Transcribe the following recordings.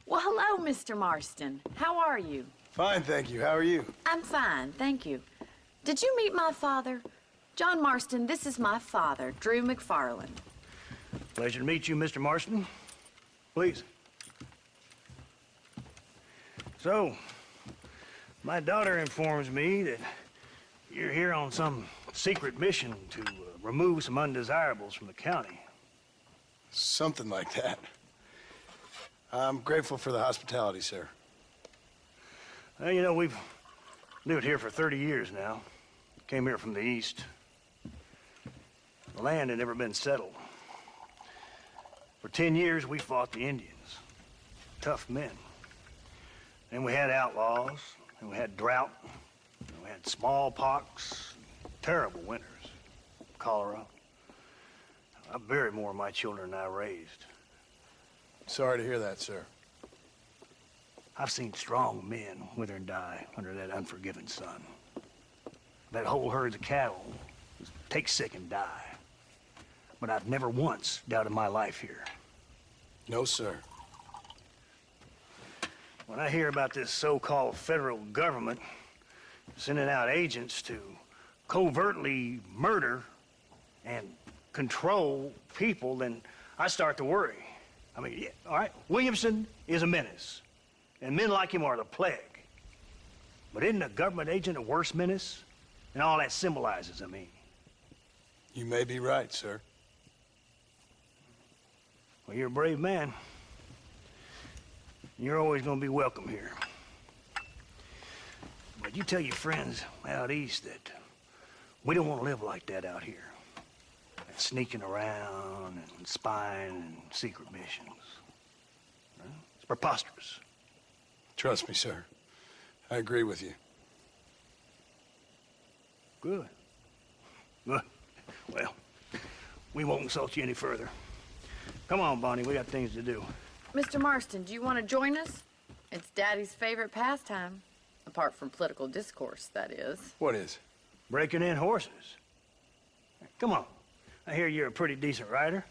Well, hello, Mr. Marston. How are you? Fine, thank you. How are you? I'm fine, thank you. Did you meet my father? John Marston, this is my father, Drew McFarland. Pleasure to meet you, Mr. Marston. Please. So, my daughter informs me that you're here on some secret mission to remove some undesirables from the county. Something like that. I'm grateful for the hospitality, sir. Well, you know, we've lived here for 30 years now. Came here from the east. The land had never been settled. For 10 years, we fought the Indians. Tough men. Then we had outlaws, and we had drought, and we had smallpox, terrible winters, cholera. I buried more of my children than I raised. Sorry to hear that, sir. I've seen strong men wither and die under that unforgiving sun. That whole herds of cattle just take sick and die. But I've never once doubted my life here. No, sir. When I hear about this so-called federal government sending out agents to covertly murder and control people, then I start to worry. I mean, yeah, all right, Williamson is a menace, and men like him are the plague. But isn't a government agent a worse menace? And all that symbolizes, I mean. You may be right, sir. Well, you're a brave man. You're always gonna be welcome here. But you tell your friends out east that we don't want to live like that out here. That sneaking around and spying and secret missions. Huh? It's preposterous. Trust me, sir. I agree with you. Good. Good. Well, we won't insult you any further. Come on, Bonnie, we got things to do. Mr. Marston, do you want to join us? It's Daddy's favorite pastime. Apart from political discourse, that is. What is? Breaking in horses. Come on. I hear you're a pretty decent rider.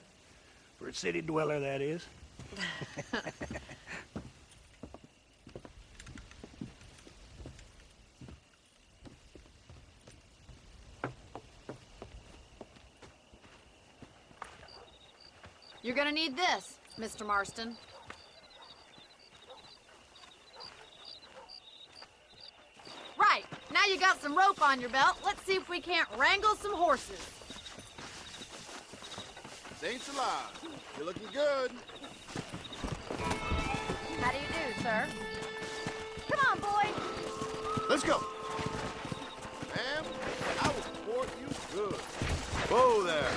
For a city dweller, that is. You're gonna need this, Mr. Marston. Right, now you got some rope on your belt. Let's see if we can't wrangle some horses. Saints alive. You're looking good. How do you do, sir? Come on, boy. Let's go. Ma'am, I will support you good. Whoa there.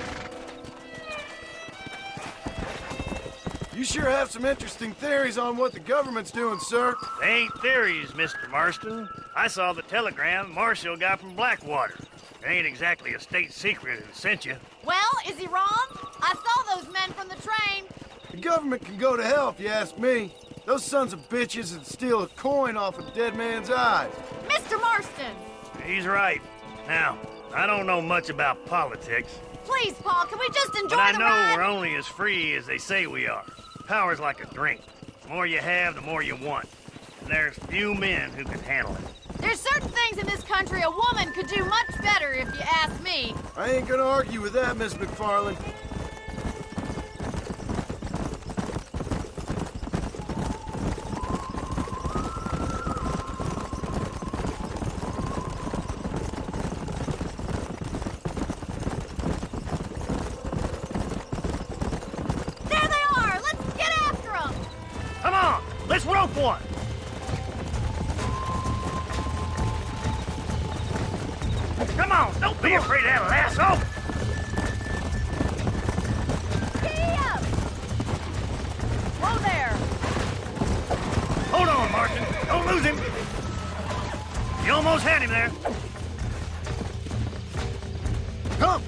You sure have some interesting theories on what the government's doing, sir. They ain't theories, Mr. Marston. I saw the telegram Marshall got from Blackwater. It ain't exactly a state secret who sent you. Well, is he wrong? I saw those men from the train. The government can go to hell if you ask me. Those sons of bitches would steal a coin off a dead man's eyes. Mr. Marston! He's right. Now, I don't know much about politics, Please, Paul, can we just enjoy but I the know ride? we're only as free as they say we are. Power's like a drink. The more you have, the more you want. And there's few men who can handle it. There's certain things in this country a woman could do much better, if you ask me. I ain't gonna argue with that, Miss McFarland. There they are! Let's get after them! Come on, let's rope one! Come on, don't be afraid of that lasso! Giddy up! Whoa there! Hold on, Martin. Don't lose him. You almost had him there. Come!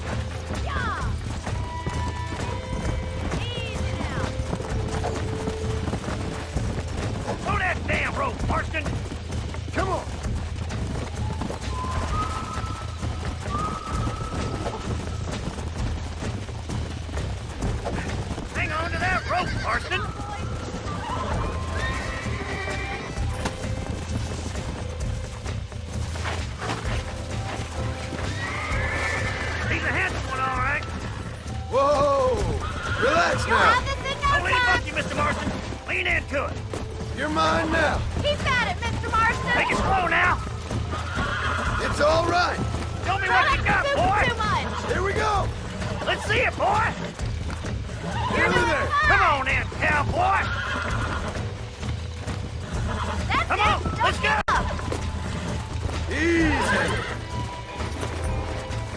Yeah! Easy now. Throw that damn rope, Marston. Come on! Hang on to that rope, Marston. to it. You're mine now. Keep at it, Mr. Marston! Take it slow now. It's all right. Show me Try what not you to got, move boy. too much! Here we go. Let's see it, boy. Nearly there. Come on in, cowboy. That's Come it! on, Don't let's give go. up! Easy.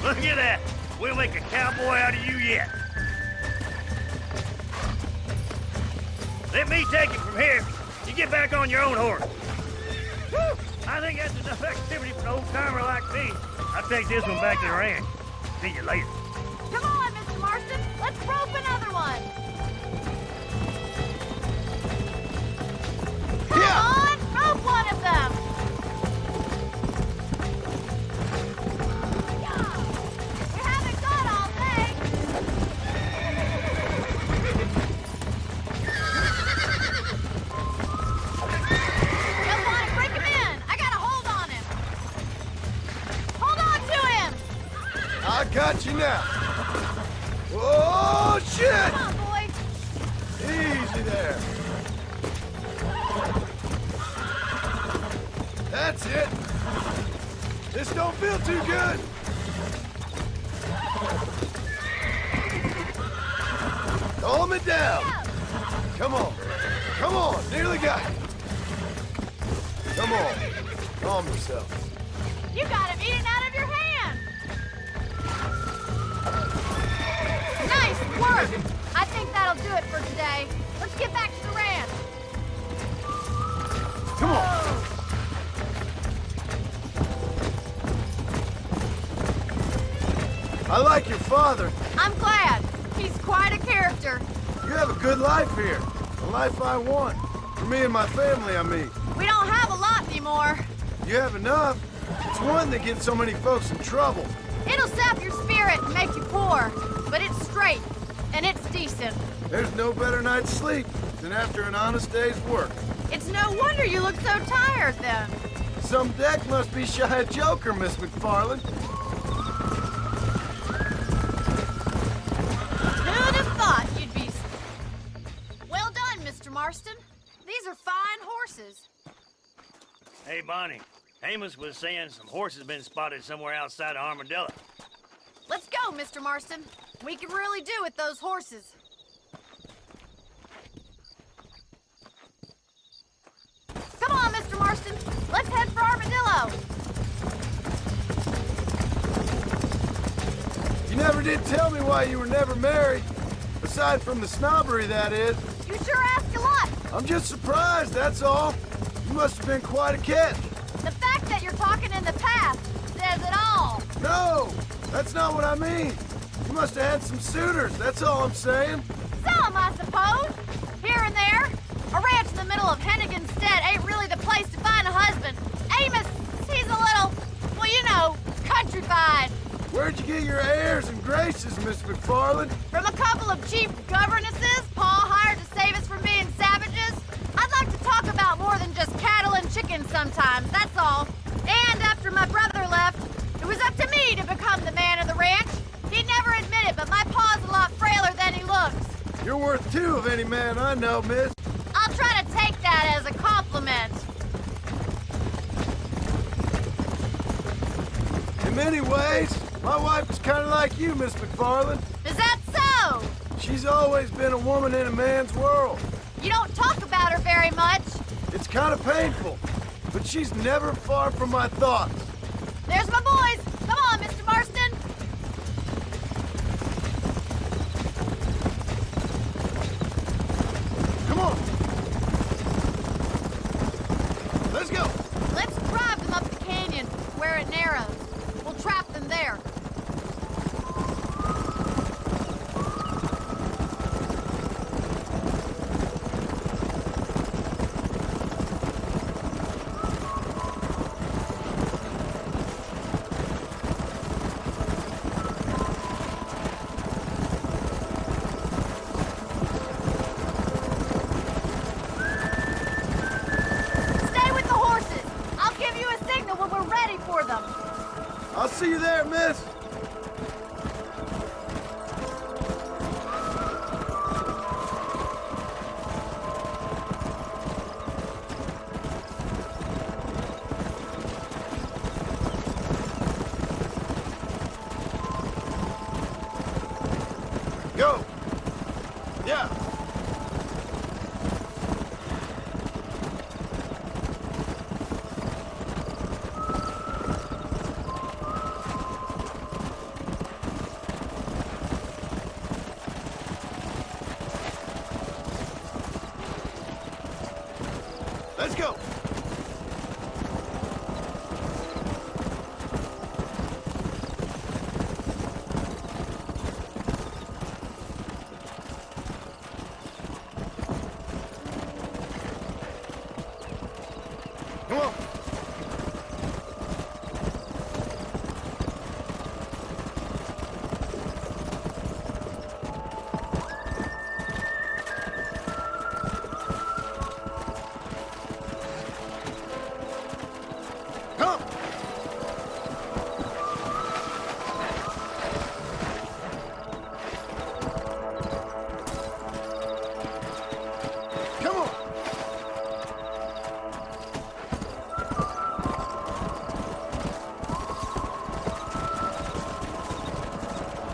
Look at that. We'll make a cowboy out of you yet. Let me take it from here. You get back on your own horse. Whew. I think that's enough activity for an old-timer like me. I'll take this one back to the ranch. See you later. Come on, Mr. Marston! Let's rope another one! Come on! Rope one of them! Yeah. We haven't got all day! Jump on and break him in! I got a hold on him! Hold on to him! I got you now. Oh, shit! Come on, boys! Easy there. That's it. This don't feel too good. Calm it down. Come on. Come on. Nearly got it. Come on. Calm yourself. You got him eating out of your hand! Nice work! I think that'll do it for today. Let's get back to the ranch. Come on. I like your father. I'm glad. He's quite a character. You have a good life here. The life I want. For me and my family, I mean. We don't have a lot anymore. You have enough. It's one that gets so many folks in trouble. It'll sap your spirit and make you poor. But it's straight, and it's decent. There's no better night's sleep than after an honest day's work. It's no wonder you look so tired then. Some deck must be shy of Joker, Miss McFarland. Who'd have thought you'd be... Well done, Mr. Marston. These are fine horses. Hey, Bonnie. Amos was saying some horses been spotted somewhere outside of Armadillo. Let's go, Mr. Marston. We can really do with those horses. Come on, Mr. Marston. Let's head for Armadillo. You never did tell me why you were never married. Aside from the snobbery, that is. You sure ask a lot. I'm just surprised, that's all. You must have been quite a catch. The fact that you're talking in the past says it all. No, that's not what I mean. You must have had some suitors, that's all I'm saying. Some, I suppose. Here and there. A ranch in the middle of Hennigan's Stead ain't really the place to find a husband. Amos, he's a little, well, you know, countrified. Where'd you get your airs and graces, Miss McFarland? From a couple of cheap governesses Paul hired to save us from being savages. I'd like to talk about more than just cattle and chickens sometimes, that's all. And after my brother left, it was up to me to become the man of the ranch. He'd never admit it, but my paw's a lot frailer than he looks. You're worth two of any man I know, miss. I'll try to take that as a compliment. In many ways, my wife is kind of like you, Miss McFarland. Is that so? She's always been a woman in a man's world. You don't talk about her very much. It's kind of painful, but she's never far from my thoughts. There's my boys. Come on, Mr. Marston. Come on. Let's go. Let's drive them up the canyon where it narrows. We'll trap them there. Stay with the horses. I'll give you a signal when we're ready for them. I'll see you there, miss. Come on. Come. Come on.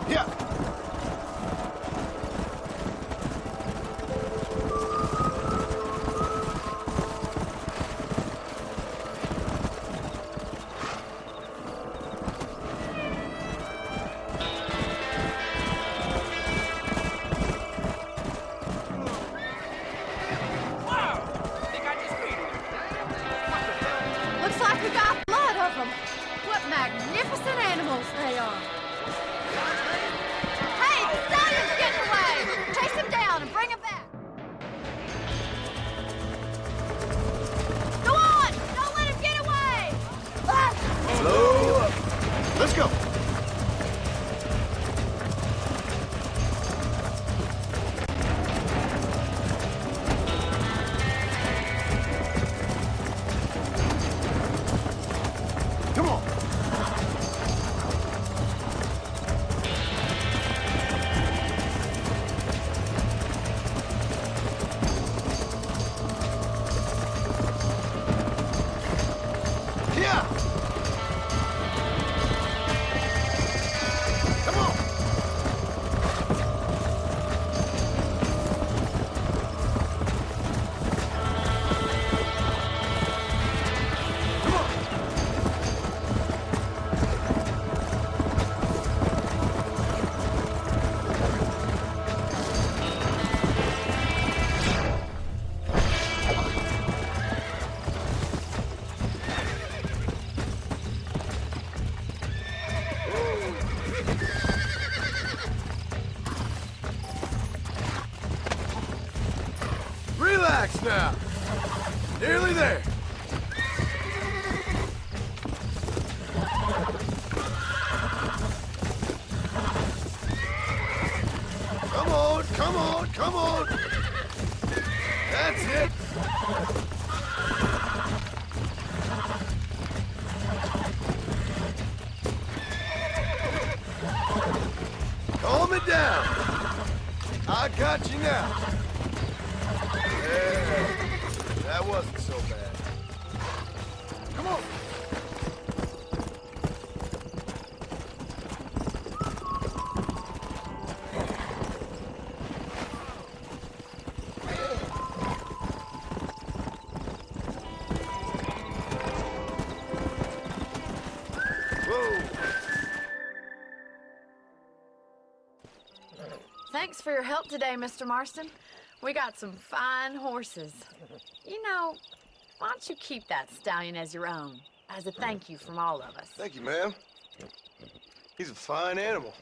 Yeah. Looks like we got blood of them. What magnificent animals they are. Hey, the stallion's getting away! Chase him down and bring him back. Go on! Don't let him get away! Ah! Slow up. Let's go. Come on. Yeah. Come on. Come on. Relax now. Nearly there. Come on, come on, come on. That's it. Calm it down. I got you now. Yeah, that wasn't so bad. Come on. Whoa. Thanks for your help today, Mr. Marston. We got some fine horses. You know, why don't you keep that stallion as your own, as a thank you from all of us? Thank you, ma'am. He's a fine animal.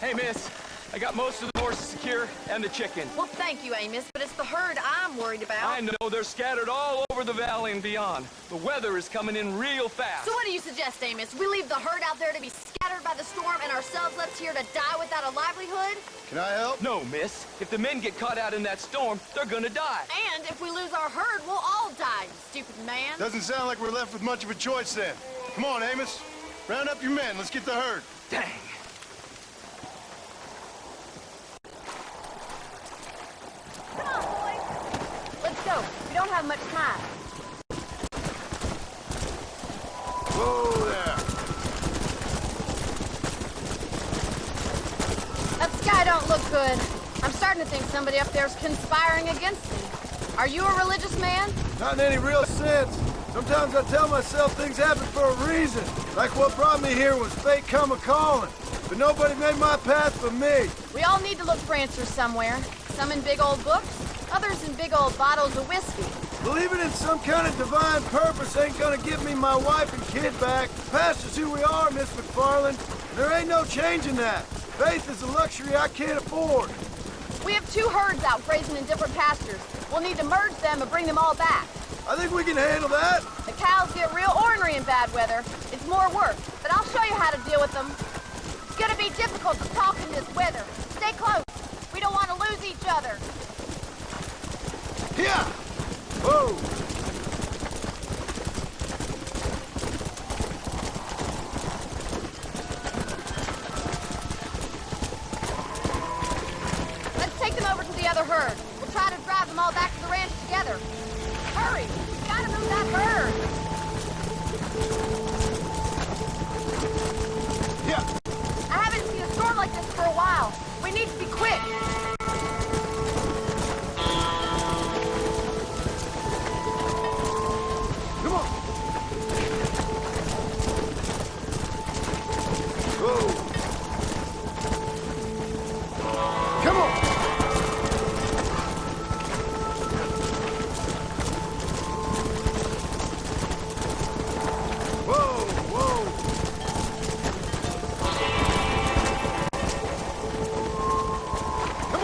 Hey, miss. I got most of the horses secure and the chicken. Well, thank you, Amos, but it's the herd I'm worried about. I know they're scattered all over the valley and beyond. The weather is coming in real fast. So what do you suggest, Amos? We leave the herd out there to be scattered by the storm and ourselves left here to die without a livelihood? Can I help? No, miss. If the men get caught out in that storm, they're gonna die. And if we lose our herd, we'll all die, you stupid man. Doesn't sound like we're left with much of a choice then. Come on, Amos. Round up your men. Let's get the herd. Dang. Come on, boys. Let's go. We don't have much time. Whoa there. That sky don't look good. I'm starting to think somebody up there's conspiring against me. Are you a religious man? Not in any real sense. Sometimes I tell myself things happen for a reason. Like what brought me here was fate come a-calling. But nobody made my path but me. We all need to look for answers somewhere. Some in big old books, others in big old bottles of whiskey. Believing in some kind of divine purpose ain't gonna give me my wife and kid back. Past is who we are, Miss McFarland. There ain't no changing that. Faith is a luxury I can't afford. We have 2 herds out grazing in different pastures. We'll need to merge them and bring them all back. I think we can handle that. The cows get real ornery in bad weather. It's more work, but I'll show you how to deal with them. It's gonna be difficult to talk in this weather. Stay close. We don't want to lose each other. Yeah. Whoa. Let's take them over to the other herd. We'll try to drive them all back to the ranch together. Hurry! We gotta move that herd! Yeah. I haven't seen a storm like this for a while. We need to be quick. Come on. Whoa. Come on. Whoa, whoa. Come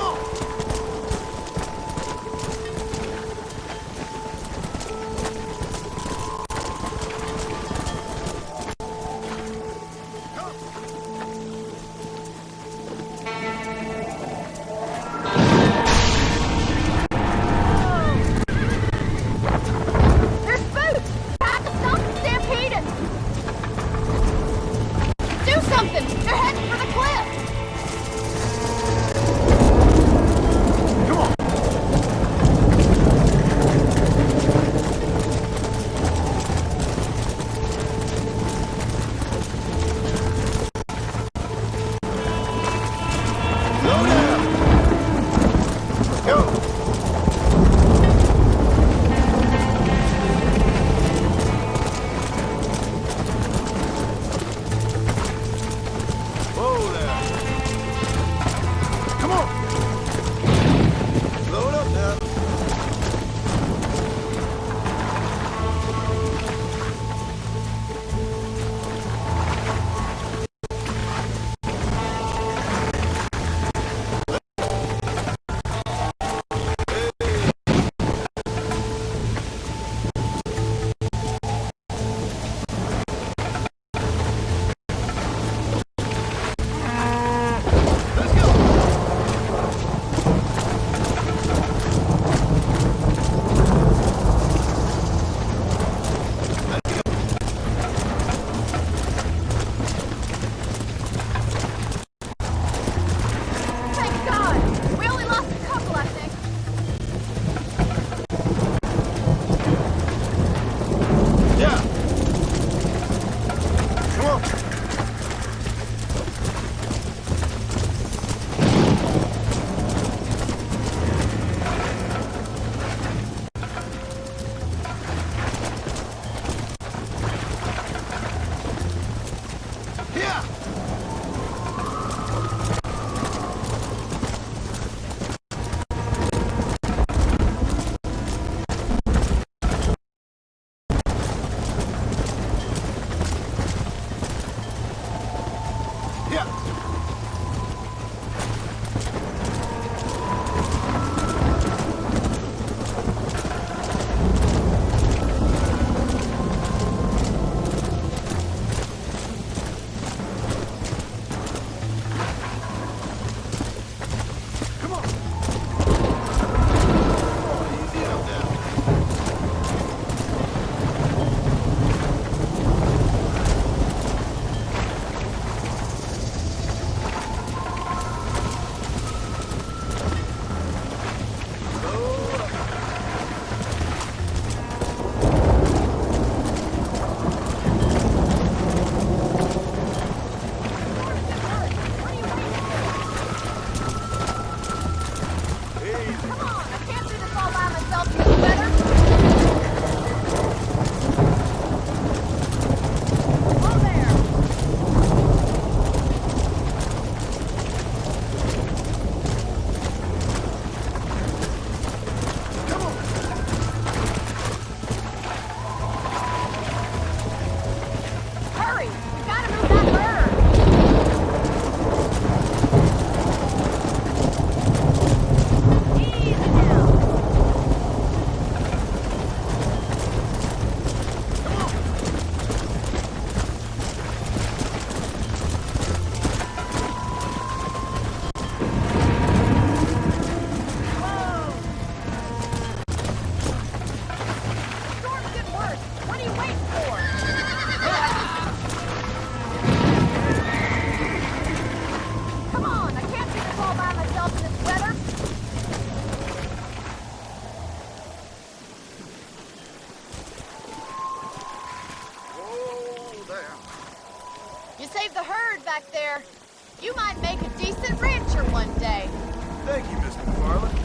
Thank you, Miss McFarland.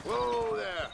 Whoa there.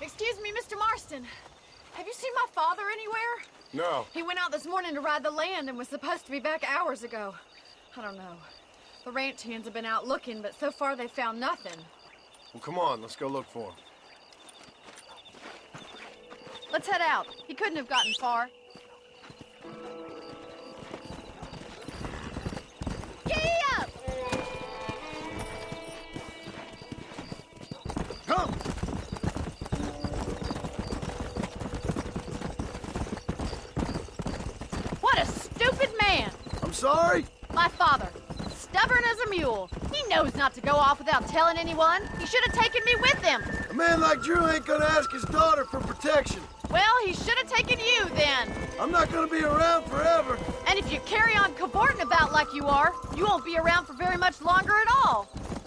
Excuse me, Mr. Marston. Have you seen my father anywhere? No. He went out this morning to ride the land and was supposed to be back hours ago. I don't know. The ranch hands have been out looking, but so far they've found nothing. Well, come on, let's go look for him. Let's head out. He couldn't have gotten far. Giddy up! Come! What a stupid man! I'm sorry? My father. Stubborn as a mule. He knows not to go off without telling anyone. He should have taken me with him. A man like Drew ain't gonna ask his daughter for protection. Well, he should have taken you then. I'm not gonna be around forever. And if you carry on cavorting about like you are, you won't be around for very much longer at all.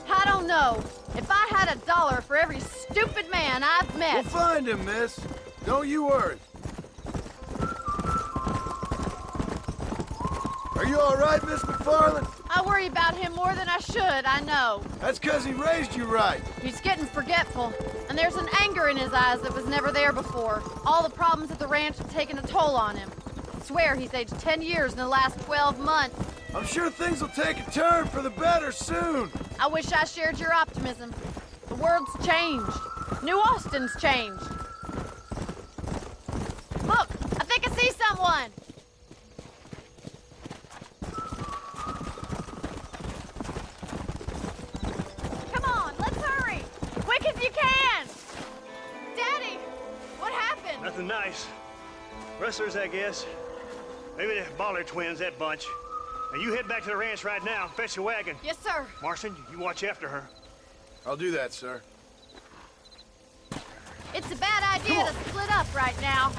I don't know. If I had $1 for every stupid man I've met... We'll find him, miss. Don't you worry. Are you all right, Miss McFarland? I worry about him more than I should, I know. That's 'cause he raised you right. He's getting forgetful, and there's an anger in his eyes that was never there before. All the problems at the ranch have taken a toll on him. I swear he's aged 10 years in the last 12 months. I'm sure things will take a turn for the better soon. I wish I shared your optimism. The world's changed. New Austin's changed. Look, I think I see someone. Come on, let's hurry. Quick as you can. Daddy, what happened? Nothing nice. Rustlers, I guess. Maybe the Baller twins, that bunch. Now you head back to the ranch right now. Fetch the wagon. Yes, sir. Marston, you watch after her. I'll do that, sir. It's a bad idea to split up right now.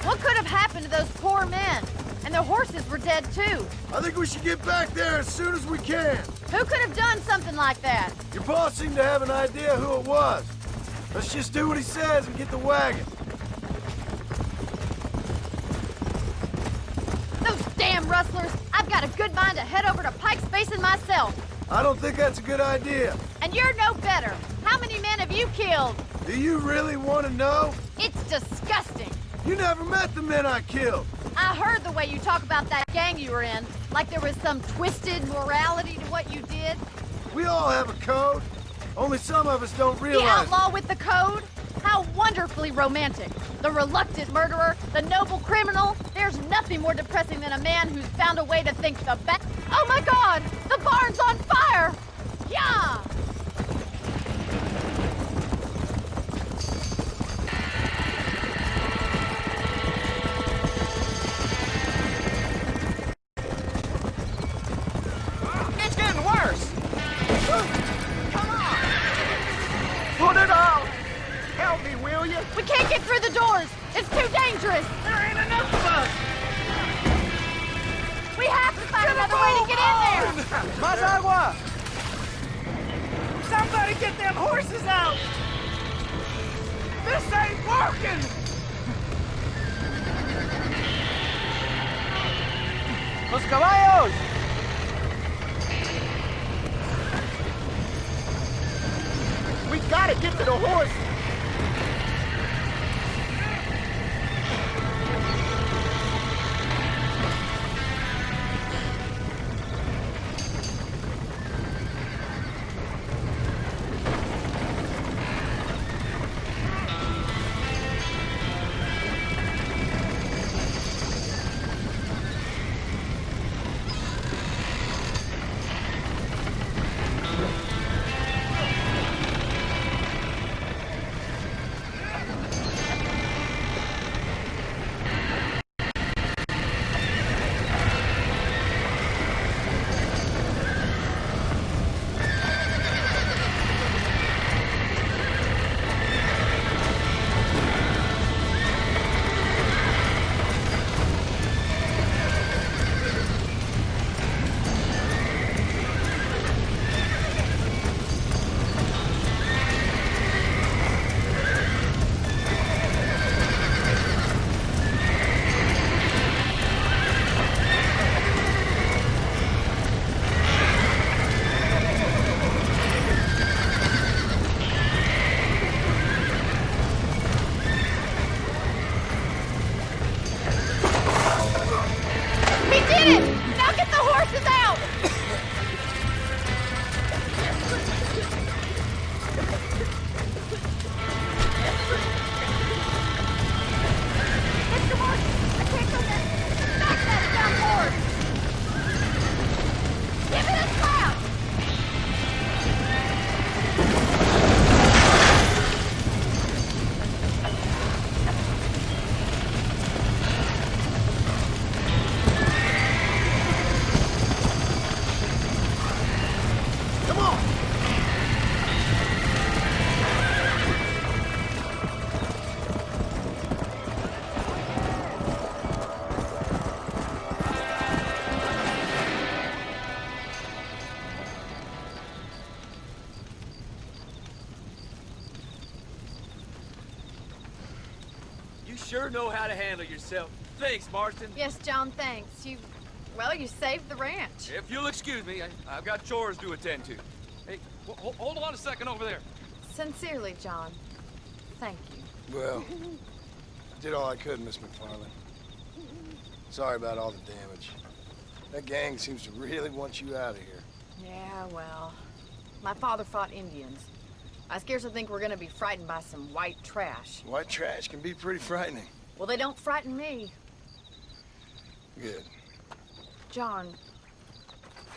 What could have happened to those poor men? And their horses were dead too. I think we should get back there as soon as we can. Who could have done something like that? Your boss seemed to have an idea who it was. Let's just do what he says and get the wagon. Those damn rustlers! I've got a good mind to head over to Pike's Basin myself. I don't think that's a good idea. And you're no better. How many men have you killed? Do you really want to know? It's disgusting. You never met the men I killed. I heard the way you talk about that gang you were in, like there was some twisted morality to what you did. We all have a code. Only some of us don't The realize. outlaw with the code? How wonderfully romantic. The reluctant murderer, the noble criminal. There's nothing more depressing than a man who's found a way to think the best. Oh my God! The barn's on fire! Yeah! It's getting worse. Come on! Put it out. Help me, will you? We can't get through the doors! It's too dangerous! There ain't enough of us. We have to find another way to get in there! Más agua. Somebody get them horses out. This ain't working. Los caballos. We got gotta get to the horse. We did it! Now get the horses out! Mr. Martin, I can't go there. Back that dumb horse! Give it a slap! Come on! You sure know how to handle yourself. Thanks, Marston. Yes, John, thanks. You saved the ranch. If you'll excuse me, I've got chores to attend to. Hey, hold on a second over there. Sincerely, John. Thank you. Well, I did all I could, Miss McFarland. Sorry about all the damage. That gang seems to really want you out of here. Yeah, well, my father fought Indians. I scarcely think we're gonna be frightened by some white trash. White trash can be pretty frightening. Well, they don't frighten me. Good. John,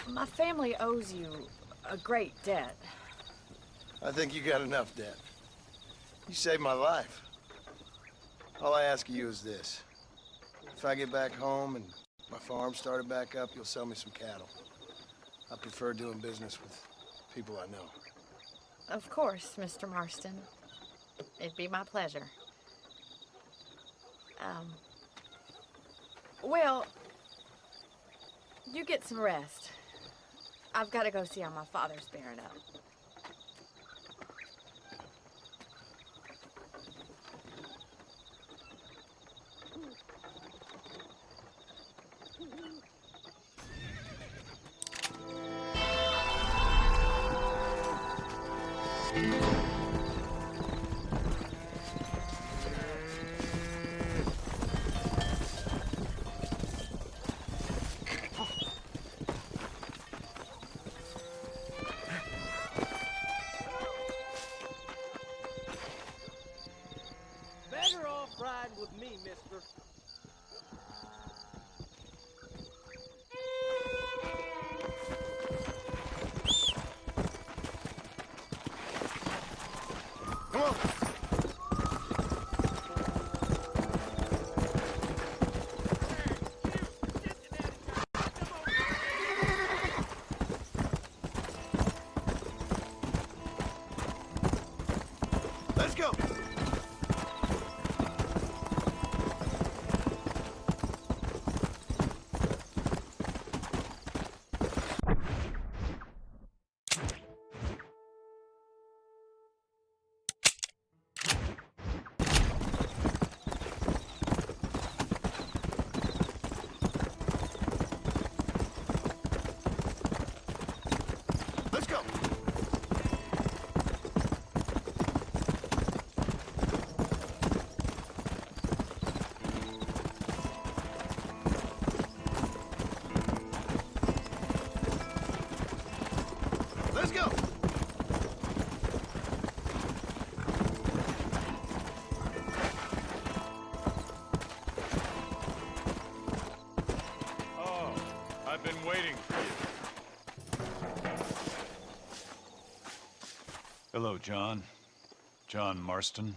my family owes you a great debt. I think you got enough debt. You saved my life. All I ask of you is this. If I get back home and my farm started back up, you'll sell me some cattle. I prefer doing business with people I know. Of course, Mr. Marston. It'd be my pleasure. Well, you get some rest. I've got to go see how my father's bearing up. Better off riding with me, mister. Come on! Let's go! Hello, John. John Marston.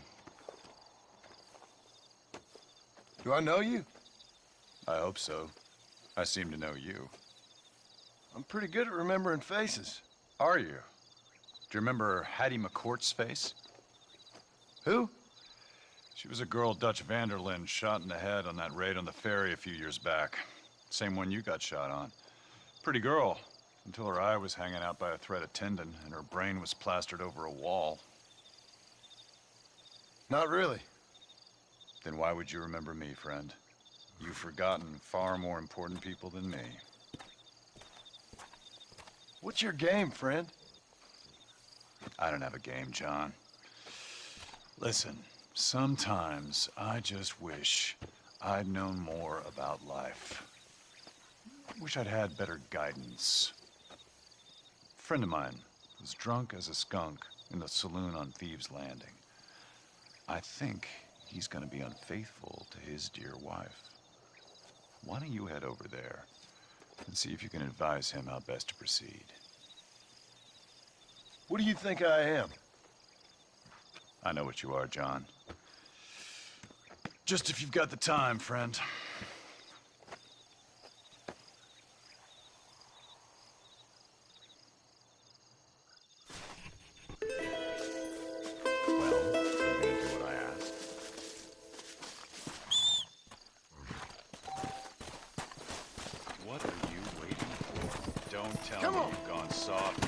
Do I know you? I hope so. I seem to know you. I'm pretty good at remembering faces. Are you? Do you remember Hattie McCourt's face? Who? She was a girl Dutch Vanderlyn shot in the head on that raid on the ferry a few years back. Same one you got shot on. Pretty girl, until her eye was hanging out by a thread of tendon and her brain was plastered over a wall. Not really. Then why would you remember me, friend? You've forgotten far more important people than me. What's your game, friend? I don't have a game, John. Listen, sometimes I just wish I'd known more about life. Wish I'd had better guidance. A friend of mine was drunk as a skunk in the saloon on Thieves' Landing. I think he's gonna be unfaithful to his dear wife. Why don't you head over there and see if you can advise him how best to proceed? What do you think I am? I know what you are, John. Just if you've got the time, friend. Well, are you gonna do what I asked? What are you waiting for? Don't tell Come me on. you've gone soft.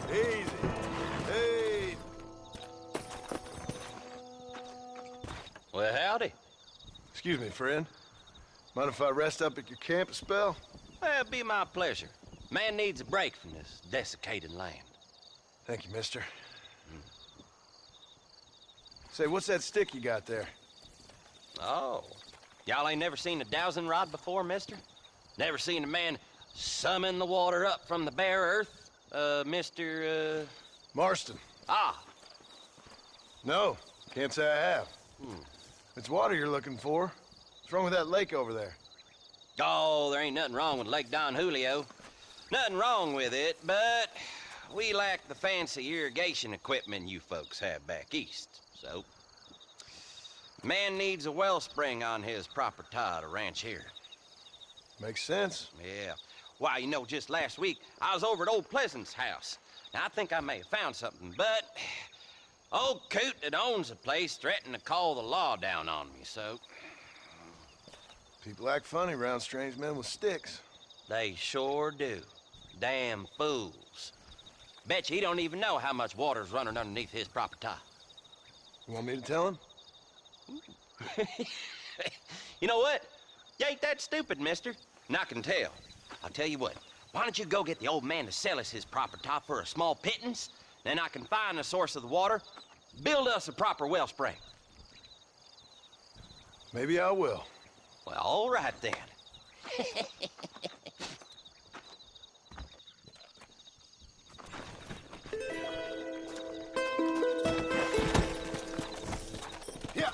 Easy. Hey. Well, howdy. Excuse me, friend. Mind if I rest up at your camp a spell? Well, it'd be my pleasure. Man needs a break from this desiccated land. Thank you, mister. Say, what's that stick you got there? Oh, y'all ain't never seen a dowsing rod before, mister? Never seen a man summon the water up from the bare earth, Mr. Marston. Ah, No, can't say I have. It's water you're looking for. What's wrong with that lake over there? oh, there ain't nothing wrong with Lake Don Julio. Nothing wrong with it, but we lack the fancy irrigation equipment you folks have back east, so... Man needs a wellspring on his property to ranch here. Makes sense. Yeah. Why, you know, just last week, I was over at old Pleasant's house. Now, I think I may have found something, but... Old coot that owns the place threatened to call the law down on me, so... People act funny around strange men with sticks. They sure do. Damn fools. Bet you he don't even know how much water's running underneath his property. You want me to tell him? You know what? You ain't that stupid, mister. And I can tell. I'll tell you what. Why don't you go get the old man to sell us his property for a small pittance? Then I can find the source of the water, build us a proper wellspring. Maybe I will. Well, all right then. Yeah.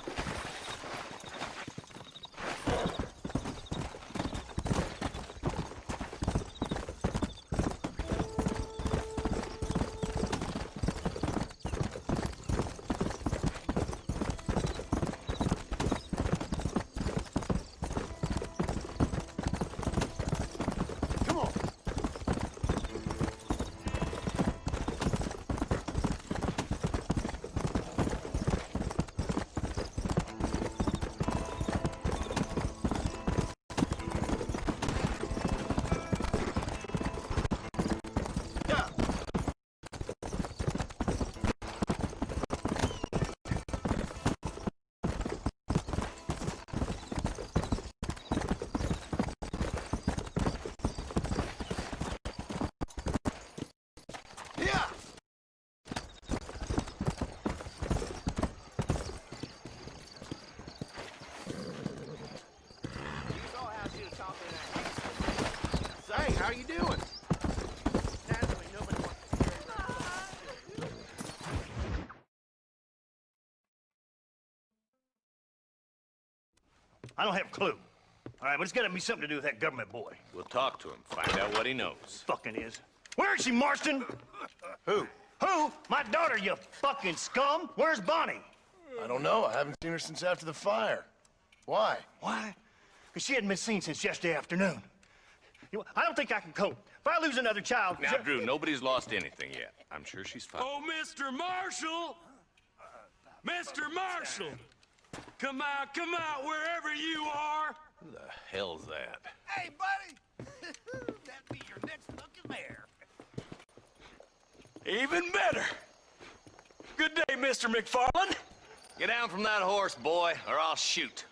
how you doing? Naturally, nobody wants to hear it. I don't have a clue. All right, but it's got to be something to do with that government boy. We'll talk to him, find out what he knows. Fucking is. Where is she, Marston? Who? Who? My daughter, you fucking scum. Where's Bonnie? I don't know. I haven't seen her since after the fire. Why? Why? Because she hadn't been seen since yesterday afternoon. You know, I don't think I can cope. If I lose another child... Now, Drew, nobody's lost anything yet. I'm sure she's fine. Oh, Mr. Marshall! Mr. Marshall! Come out, wherever you are! Who the hell's that? Hey, buddy! That'd be your next looking mayor. Even better! Good day, Mr. McFarland. Get down from that horse, boy, or I'll shoot.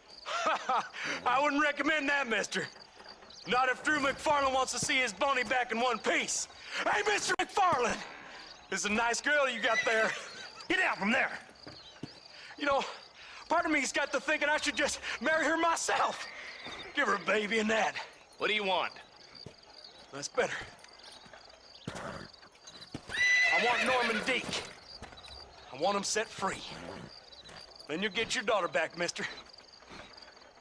I wouldn't recommend that, mister. Not if Drew McFarland wants to see his Boney back in one piece. Hey, Mr. McFarland! This is a nice girl you got there. Get out from there! You know, part of me's got to thinking I should just marry her myself. Give her a baby and that. What do you want? That's better. I want Norman Deek. I want him set free. Then you'll get your daughter back, mister.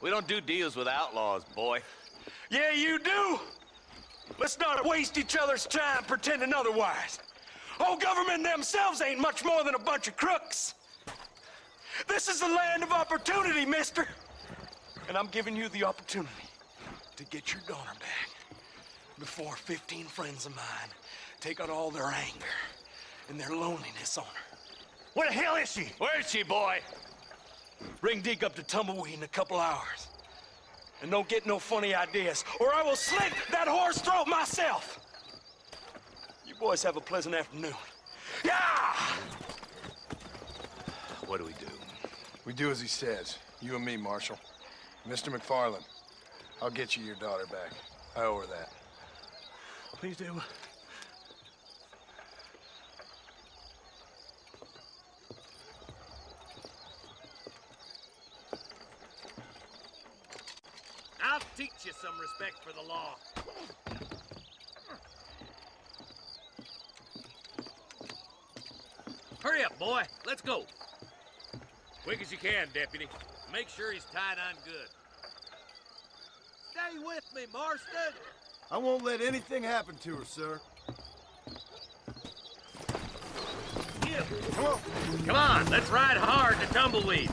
We don't do deals with outlaws, boy. Yeah, you do! Let's not waste each other's time pretending otherwise. Oh, government themselves ain't much more than a bunch of crooks. This is the land of opportunity, mister. And I'm giving you the opportunity to get your daughter back before 15 friends of mine take out all their anger and their loneliness on her. Where the hell is she? Where is she, boy? Bring Deke up to Tumbleweed in a couple hours. And don't get no funny ideas, or I will slit that horse throat myself. You boys have a pleasant afternoon. Yeah! What do we do? We do as he says. You and me, Marshal. Mr. McFarland, I'll get you your daughter back. I owe her that. Please do. I'll teach you some respect for the law. Hurry up, boy. Let's go. Quick as you can, Deputy. Make sure he's tied on good. Stay with me, Marston. I won't let anything happen to her, sir. Come on. Come on, let's ride hard to Tumbleweed.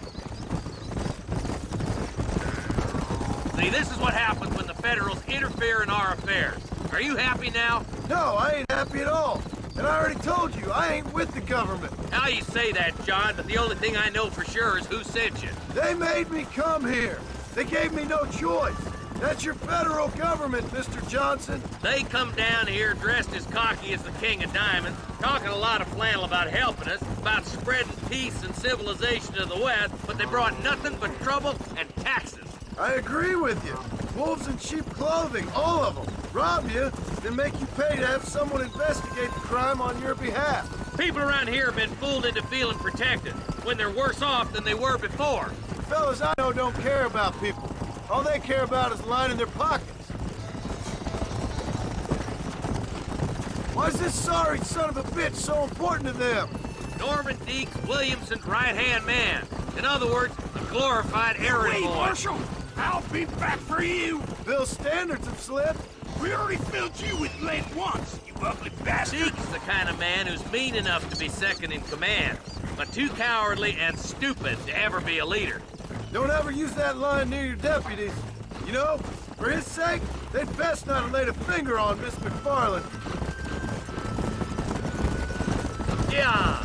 See, this is what happens when the Federals interfere in our affairs. Are you happy now? No, I ain't happy at all. And I already told you, I ain't with the government. How you say that, John, but the only thing I know for sure is who sent you. They made me come here. They gave me no choice. That's your federal government, Mr. Johnson. They come down here dressed as cocky as the King of Diamonds, talking a lot of flannel about helping us, about spreading peace and civilization to the West, but they brought nothing but trouble and taxes. I agree with you. Wolves in sheep clothing, all of them. Rob you, then make you pay to have someone investigate the crime on your behalf. People around here have been fooled into feeling protected, when they're worse off than they were before. The fellas I know don't care about people. All they care about is lining their pockets. Why is this sorry son of a bitch so important to them? Norman Deeks Williamson's right-hand man. In other words, a glorified errand boy. Marshal! I'll be back for you! Bill's standards have slipped. We already filled you with lead once, you ugly bastard! Deeks the kind of man who's mean enough to be second in command, but too cowardly and stupid to ever be a leader. Don't ever use that line near your deputies. You know, for his sake, they'd best not have laid a finger on Miss McFarland. Yeah!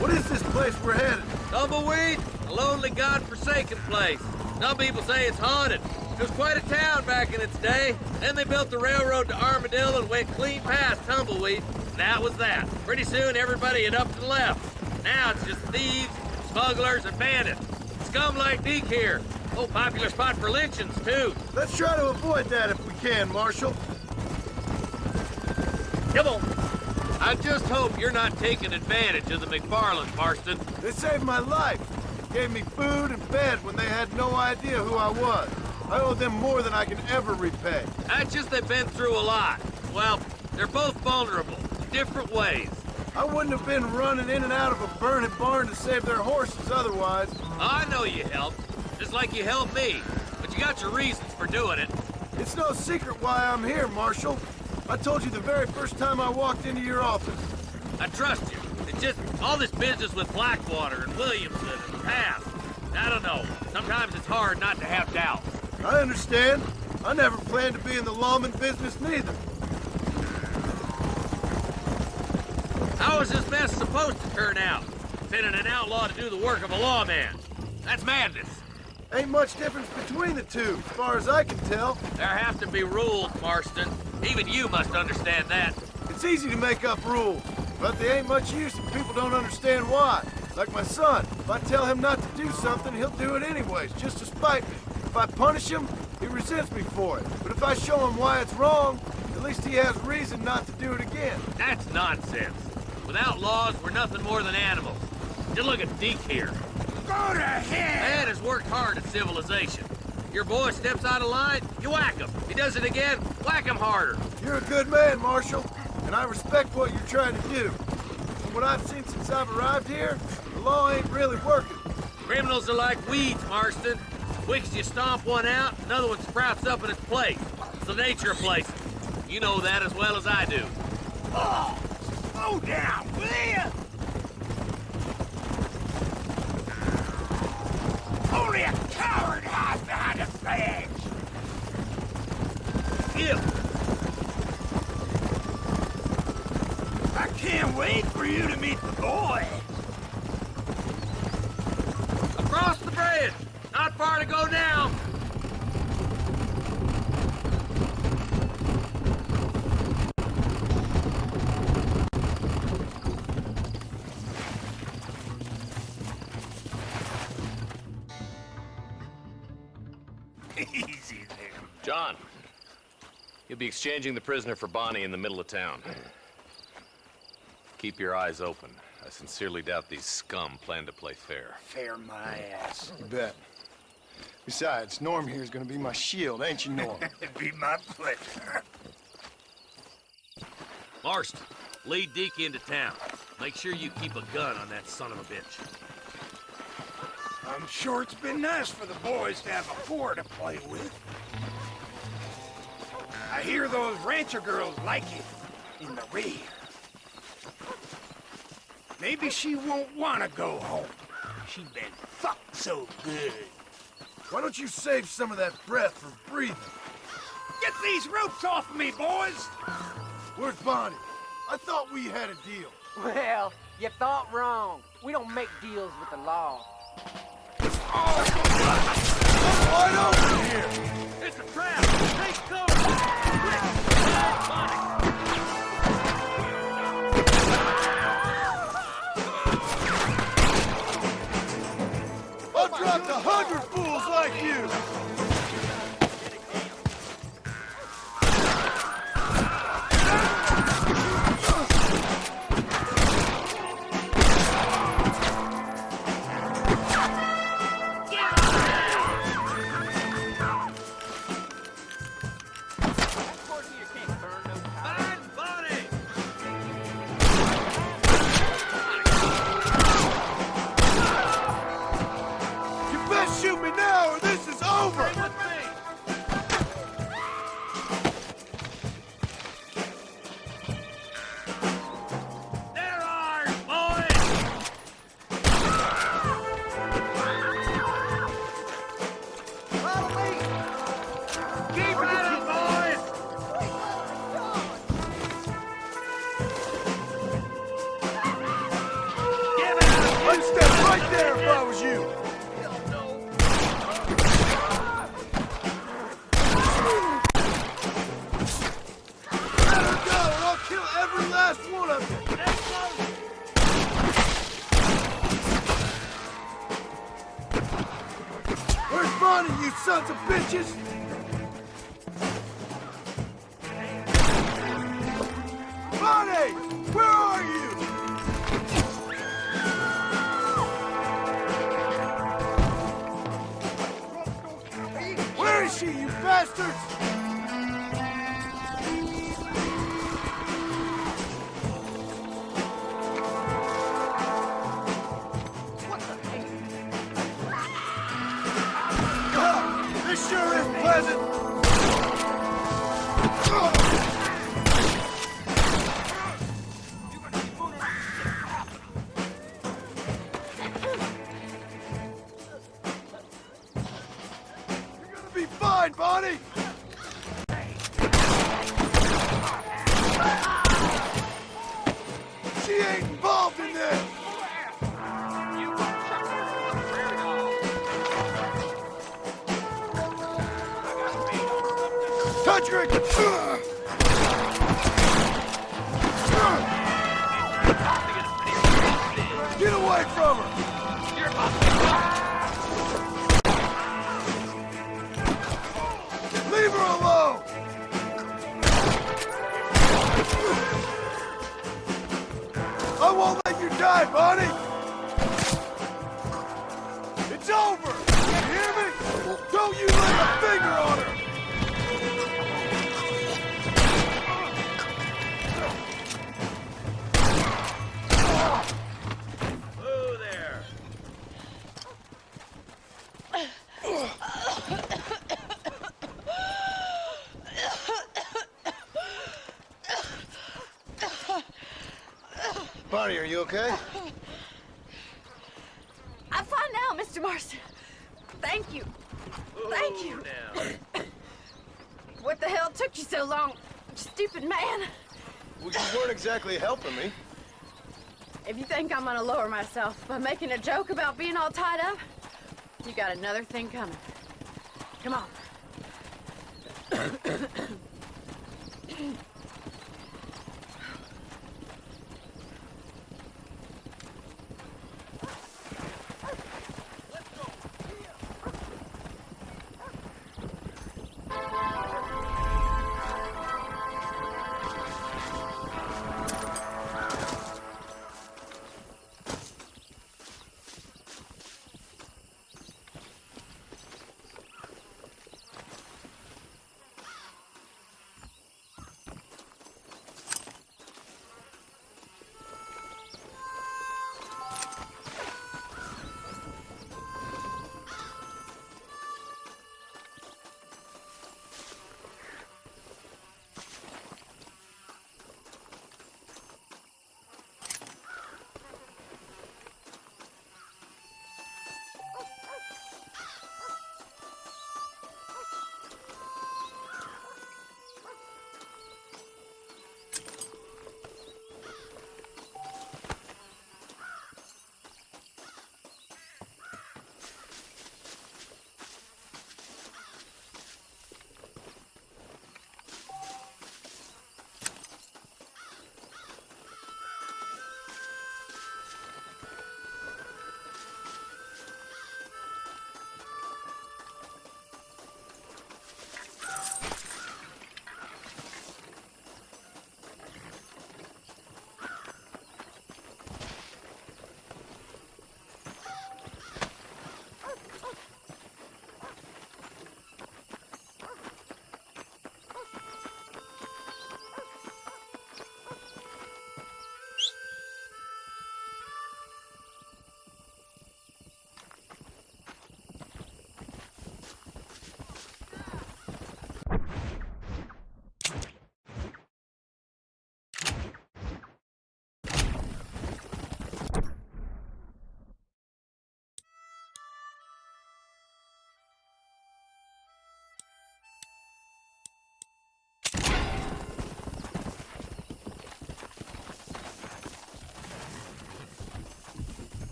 What is this place we're headed? Tumbleweed, a lonely, godforsaken place. Some people say it's haunted. It was quite a town back in its day. Then they built the railroad to Armadillo and went clean past Tumbleweed. And that was that. Pretty soon, everybody had upped and left. Now it's just thieves, smugglers, and bandits. Scum like Deke here. Oh, popular spot for lynchings, too. Let's try to avoid that if we can, Marshal. Come on. I just hope you're not taking advantage of the McFarlands, Marston. They saved my life. Gave me food and bed when they had no idea who I was. I owe them more than I can ever repay. That's just they've been through a lot. well, they're both vulnerable, different ways. I wouldn't have been running in and out of a burning barn to save their horses otherwise. I know you helped, just like you helped me. But you got your reasons for doing it. It's no secret why I'm here, Marshal. I told you the very first time I walked into your office. I trust you. It's just all this business with Blackwater and Williamson and Pass. I don't know. Sometimes it's hard not to have doubt. I understand. I never planned to be in the lawman business neither. How is this mess supposed to turn out? Sending an outlaw to do the work of a lawman. That's madness. Ain't much difference between the two, as far as I can tell. There have to be rules, Marston. Even you must understand that. It's easy to make up rules, but they ain't much use if people don't understand why. Like my son, if I tell him not to do something, he'll do it anyways, just to spite me. If I punish him, he resents me for it. But if I show him why it's wrong, at least he has reason not to do it again. That's nonsense. Without laws, we're nothing more than animals. Just look at Deke here. Go to hell! Man has worked hard at civilization. Your boy steps out of line, you whack him. He does it again, whack him harder. You're a good man, Marshal, and I respect what you're trying to do. From what I've seen since I've arrived here, the law ain't really working. Criminals are like weeds, Marston. Quickest you stomp one out, another one sprouts up in its place. It's the nature of places. You know that as well as I do. Oh, slow down, will ya? Only a coward hides behind a badge. Skip! I can't wait for you to meet the boy. Across the bridge! Not far to go now! Easy there. John, you'll be exchanging the prisoner for Bonnie in the middle of town. Keep your eyes open. I sincerely doubt these scum plan to play fair. Fair my ass. You bet. Besides, Norm here is gonna be my shield, ain't you, Norm? It'd be my pleasure. Marston, lead Deke into town. Make sure you keep a gun on that son of a bitch. I'm sure it's been nice for the boys to have a whore to play with. I hear those rancher girls like it in the rear. Maybe she won't want to go home. She's been fucked so good. Why don't you save some of that breath for breathing? Get these ropes off of me, boys! Where's Bonnie? I thought we had a deal. Well, you thought wrong. We don't make deals with the law. Wide open here! It's a trap! Take cover! Quick! Bonnie! I've dropped 100 fools like you! Find Bonnie! You best shoot me now or this is over! Stay with me! They're ours, boys! Keep at it, boys! Give it up! I'd step right there if I was you! Let her go or I'll kill every last one of you! Where's Bonnie, you sons of bitches? Bonnie! Where are you? Where is she, you bastards? sure is pleasant! You're gonna be fine, Bonnie! She ain't involved in this! Touch her! Get away from her! Leave her alone! I won't let you die, Bonnie! It's over! You hear me? Don't you lay a finger on her! Whoa there! Bonnie, are you okay? I'm fine now, Mr. Marston. Thank you. Thank you. Now. What the hell took you so long, stupid man? Well, you weren't exactly helping me. If you think I'm gonna lower myself by making a joke about being all tied up, you got another thing coming. Come on.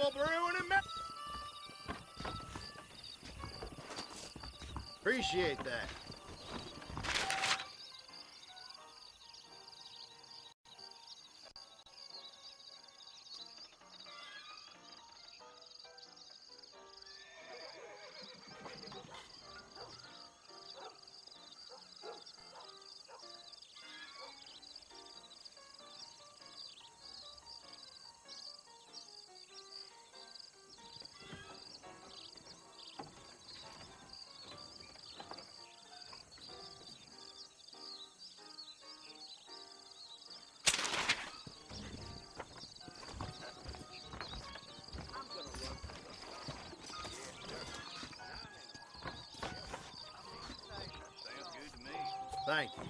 Double brewing and appreciate that. Thank you.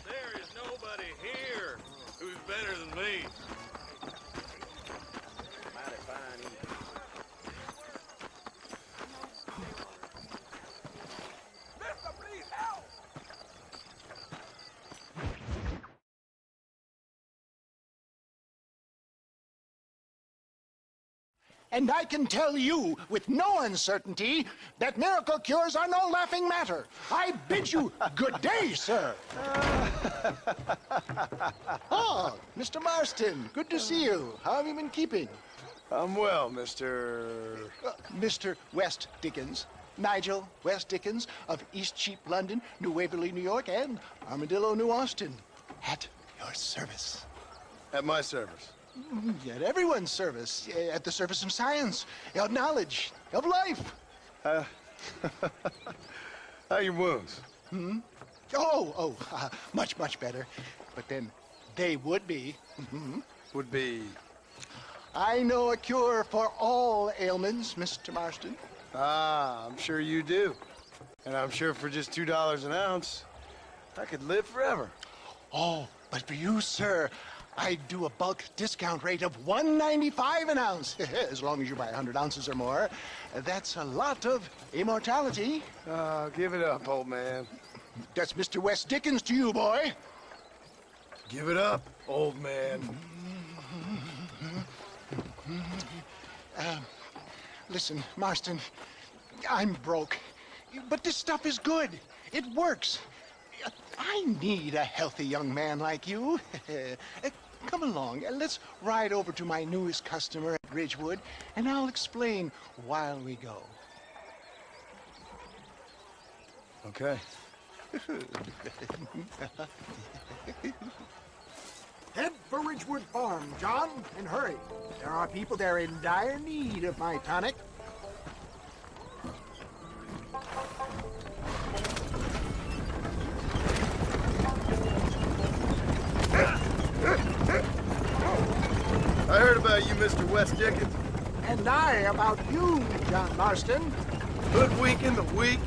There is nobody here who's better than me. Mighty fine. Mister, please help! And I can tell you with no uncertainty that miracle cures are no laughing matter. I bid you good day, sir. Oh, Mr. Marston, good to see you. How have you been keeping? I'm well, Mr. Mr. West Dickens. Nigel West Dickens of East Cheap, London, New Waverly, New York, and Armadillo, New Austin. At your service. At my service. At everyone's service. At the service of science, of knowledge, of life. How are your wounds? Much, much better. But then they would be. Would be... I know a cure for all ailments, Mr. Marston. Ah, I'm sure you do. And I'm sure for just $2 an ounce, I could live forever. Oh, but for you, sir, I'd do a bulk discount rate of $1.95 an ounce, as long as you buy 100 ounces or more. That's a lot of immortality. Give it up, old man. That's Mr. West Dickens to you, boy. Give it up, old man. Listen, Marston, I'm broke, but this stuff is good. It works. I need a healthy young man like you. Come along, let's ride over to my newest customer at Ridgewood, and I'll explain while we go. Okay. Head for Ridgewood Farm, John, and hurry. There are people there in dire need of my tonic. I heard about you, Mr. West Dickens. And I about you, John Marston. Hoodwinking the weak,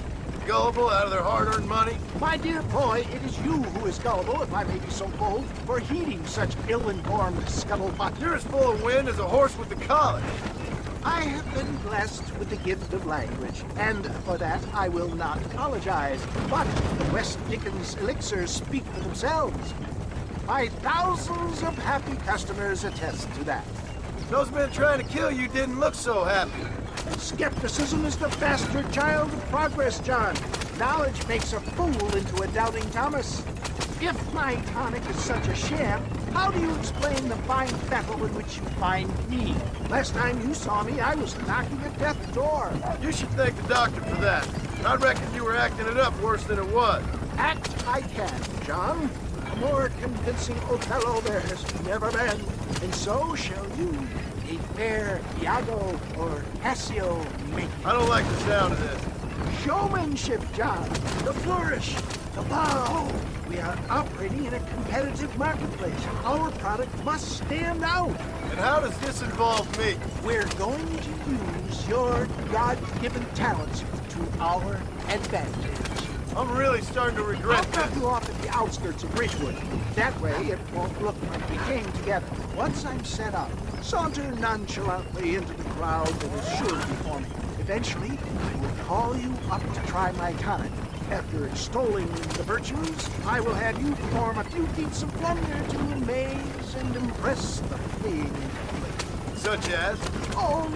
gullible out of their hard-earned money. My dear boy, it is you who is gullible, if I may be so bold, for heeding such ill-informed scuttlebutt. You're as full of wind as a horse with the colic. I have been blessed with the gift of language, and for that I will not apologize. But the West Dickens elixirs speak for themselves. My thousands of happy customers attest to that. Those men trying to kill you didn't look so happy. Skepticism is the bastard child of progress, John. Knowledge makes a fool into a doubting Thomas. If my tonic is such a sham, how do you explain the fine battle in which you find me? Last time you saw me, I was knocking at death's door. You should thank the doctor for that. I reckon you were acting it up worse than it was. Act I can, John. A more convincing Othello there has never been. And so shall you. A fair Iago or Cassio make. I don't like the sound of this. Showmanship, John. The flourish. The bow. We are operating in a competitive marketplace. Our product must stand out. And how does this involve me? We're going to use your God-given talents to our advantage. I'm really starting to regret I'll drop you off at the outskirts of Ridgewood. That way it won't look like we came together. Once I'm set up, saunter nonchalantly into the crowd that is sure to be forming. Eventually, I will call you up to try my tonic. After extolling the virtues, I will have you perform a few feats of wonder to amaze and impress the paying public. Such as? Oh,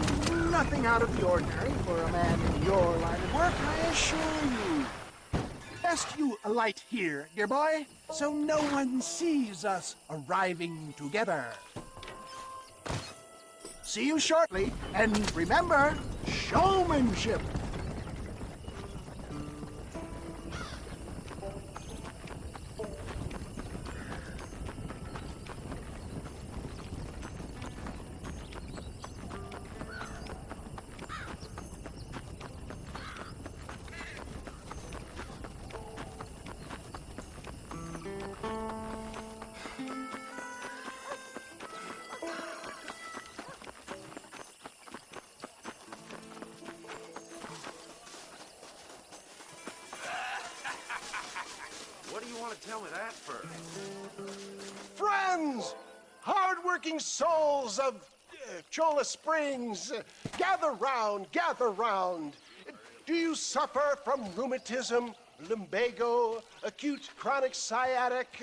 nothing out of the ordinary for a man in your line of work, I assure you. Best you alight here, dear boy, so no one sees us arriving together. See you shortly, and remember, showmanship. What do you want to tell me that for? Friends, hard-working souls of Cholla Springs, gather round, gather round. Do you suffer from rheumatism, lumbago, acute chronic sciatic,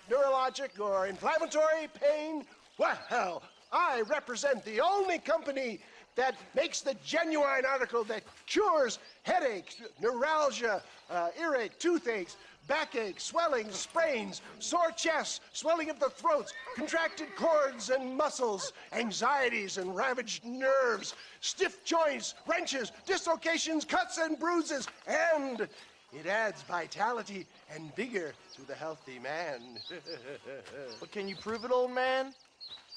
neurologic, or inflammatory pain? Well, I represent the only company that makes the genuine article that cures headaches, neuralgia, earache, toothaches, backache, swelling, sprains, sore chests, swelling of the throats, contracted cords and muscles, anxieties and ravaged nerves, stiff joints, wrenches, dislocations, cuts and bruises, and it adds vitality and vigor to the healthy man. But can you prove it, old man?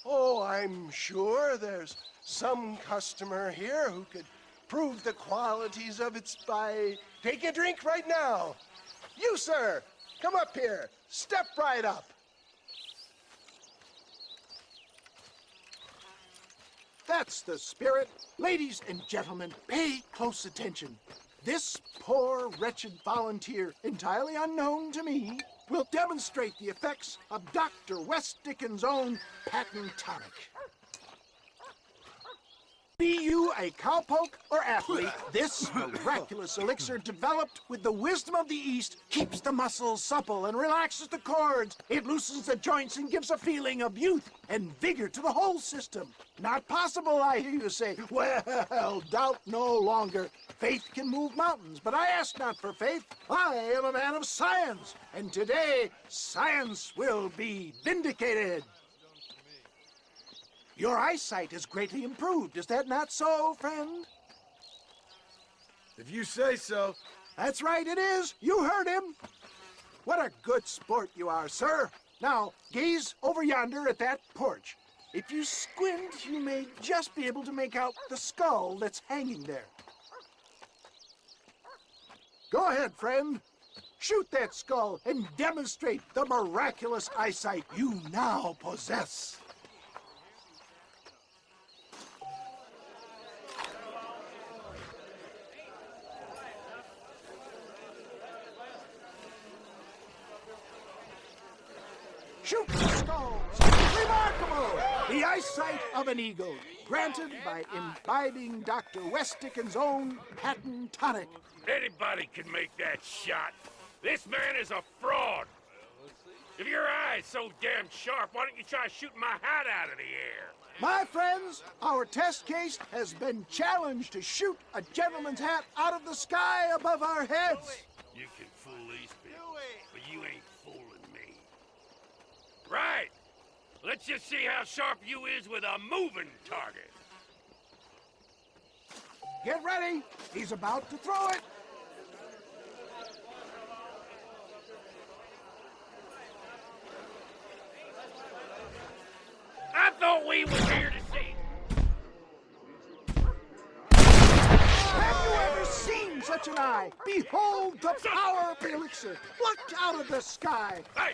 Oh, I'm sure there's some customer here who could prove the qualities of it by taking a drink right now. You, sir, come up here. Step right up. That's the spirit. Ladies and gentlemen, pay close attention. This poor, wretched volunteer, entirely unknown to me, will demonstrate the effects of Dr. West Dickens' own patent tonic. Be you a cowpoke or athlete, this miraculous elixir developed with the wisdom of the East keeps the muscles supple and relaxes the cords. It loosens the joints and gives a feeling of youth and vigor to the whole system. Not possible, I hear you say. Well, doubt no longer. Faith can move mountains, but I ask not for faith. I am a man of science, and today science will be vindicated. Your eyesight is greatly improved. Is that not so, friend? If you say so. That's right, it is. You heard him. What a good sport you are, sir. Now, gaze over yonder at that porch. If you squint, you may just be able to make out the skull that's hanging there. Go ahead, friend. Shoot that skull and demonstrate the miraculous eyesight you now possess. Shoot the skulls! Remarkable! The eyesight of an eagle, granted by imbibing Dr. West Dickens' own patent tonic. Anybody can make that shot. This man is a fraud. If your eye's so damn sharp, why don't you try shooting my hat out of the air? My friends, our test case has been challenged to shoot a gentleman's hat out of the sky above our heads. You can fool these people, but you ain't fooling me. Right. Let's just see how sharp you is with a moving target. Get ready. He's about to throw it. I thought we was here to see. Have you ever seen such an eye? Behold the power of the elixir, plucked out of the sky. Hey!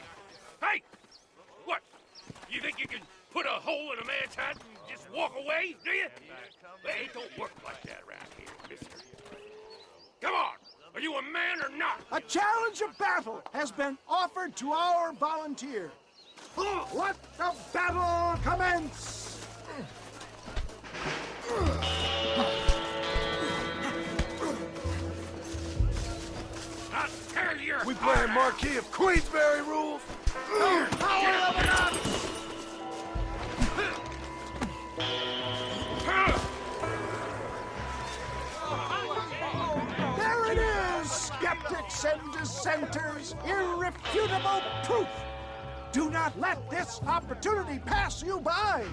Hey! What? You think you can put a hole in a man's hat and just walk away, do you? Hey, it don't work like that around here, mister. Come on! Are you a man or not? A challenge of battle has been offered to our volunteer. Let the battle commence! playing Marquis of Queensberry rules? Power of an There it is, skeptics and dissenters, irrefutable proof. Do not let this opportunity pass you by.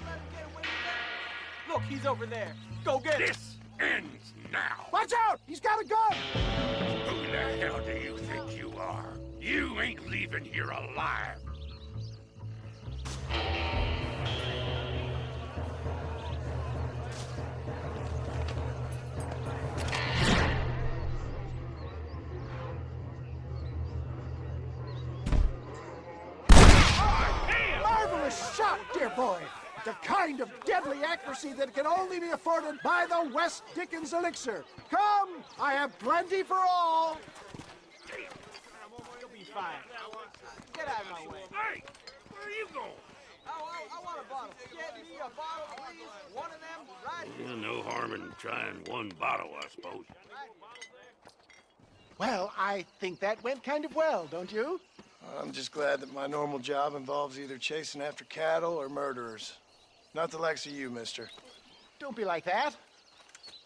Look, he's over there. Go get him. This ends now. Watch out, he's got a gun. Who the hell do you think you are? You ain't leaving here alive. Marvelous shot, dear boy. The kind of deadly accuracy that can only be afforded by the West Dickens elixir. Come, I have plenty for all. You'll be fine. Get out of my way. Hey, where are you going? I want a bottle. Get me a bottle, please. One of them, right? No harm in trying one bottle, I suppose. Well, I think that went kind of well, don't you? I'm just glad that my normal job involves either chasing after cattle or murderers. Not the likes of you, mister. Don't be like that.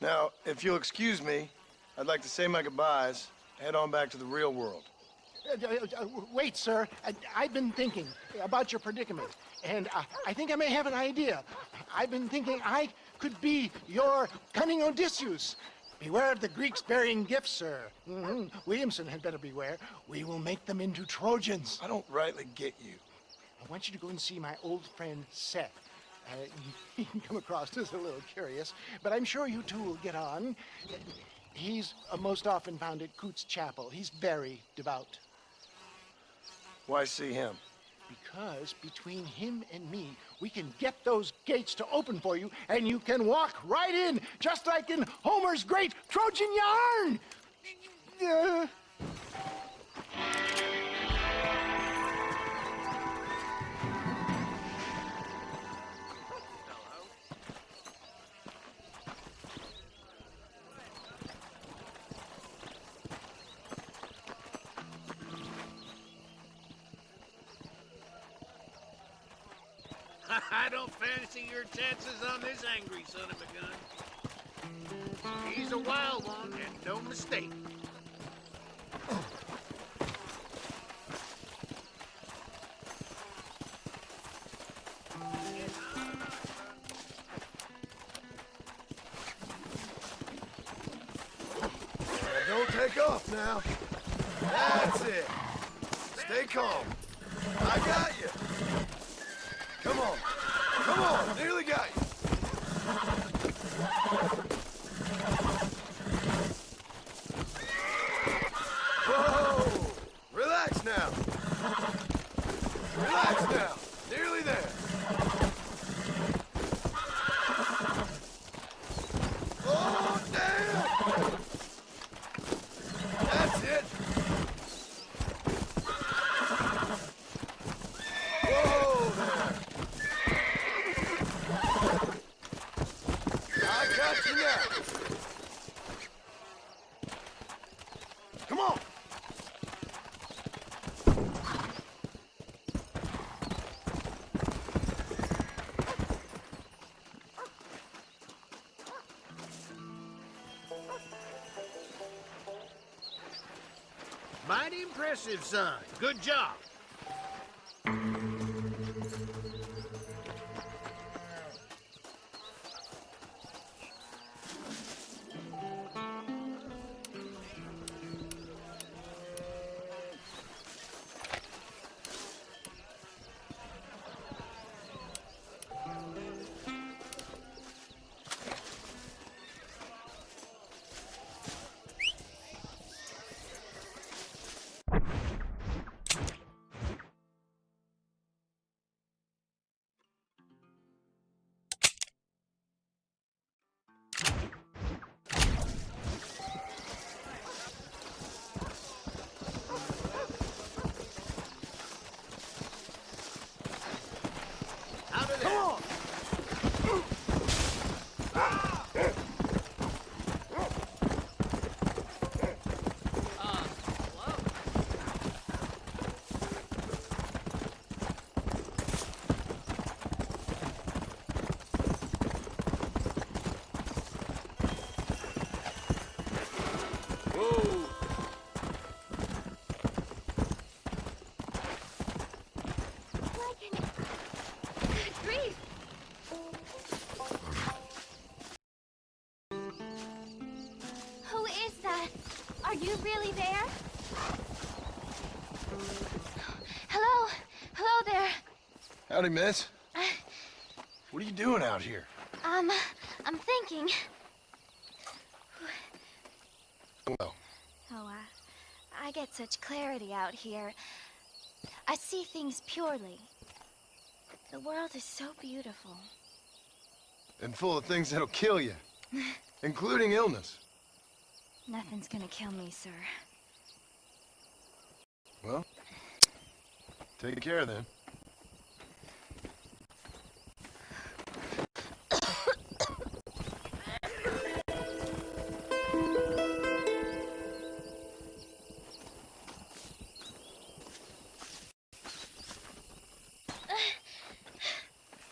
Now, if you'll excuse me, I'd like to say my goodbyes, head on back to the real world. Wait, sir. I've been thinking about your predicament, and I think I may have an idea. I've been thinking I could be your cunning Odysseus. Beware of the Greeks burying gifts, sir. Williamson had better beware. We will make them into Trojans. I don't rightly get you. I want you to go and see my old friend Seth. He can come across as a little curious, but I'm sure you two will get on. He's most often found at Coots Chapel. He's very devout. Why see him? Because between him and me, we can get those gates to open for you, and you can walk right in, just like in Homer's great Trojan yarn! I don't fancy your chances on this angry son of a gun. He's a wild one, and no mistake. Don't take off now. That's it. Stay calm. I got you. Come on. Come on. Nearly got you. Whoa. Relax now. Relax now. Nearly there. Oh, damn. That's it. Whoa there. I got you now. Come on. Mighty impressive, son. Good job. you really there? Hello? Hello there. Howdy, miss. What are you doing out here? I'm thinking. Well, Oh, I get such clarity out here. I see things purely. The world is so beautiful. and full of things that'll kill you, including illness. Nothing's gonna kill me, sir. Well, take care then.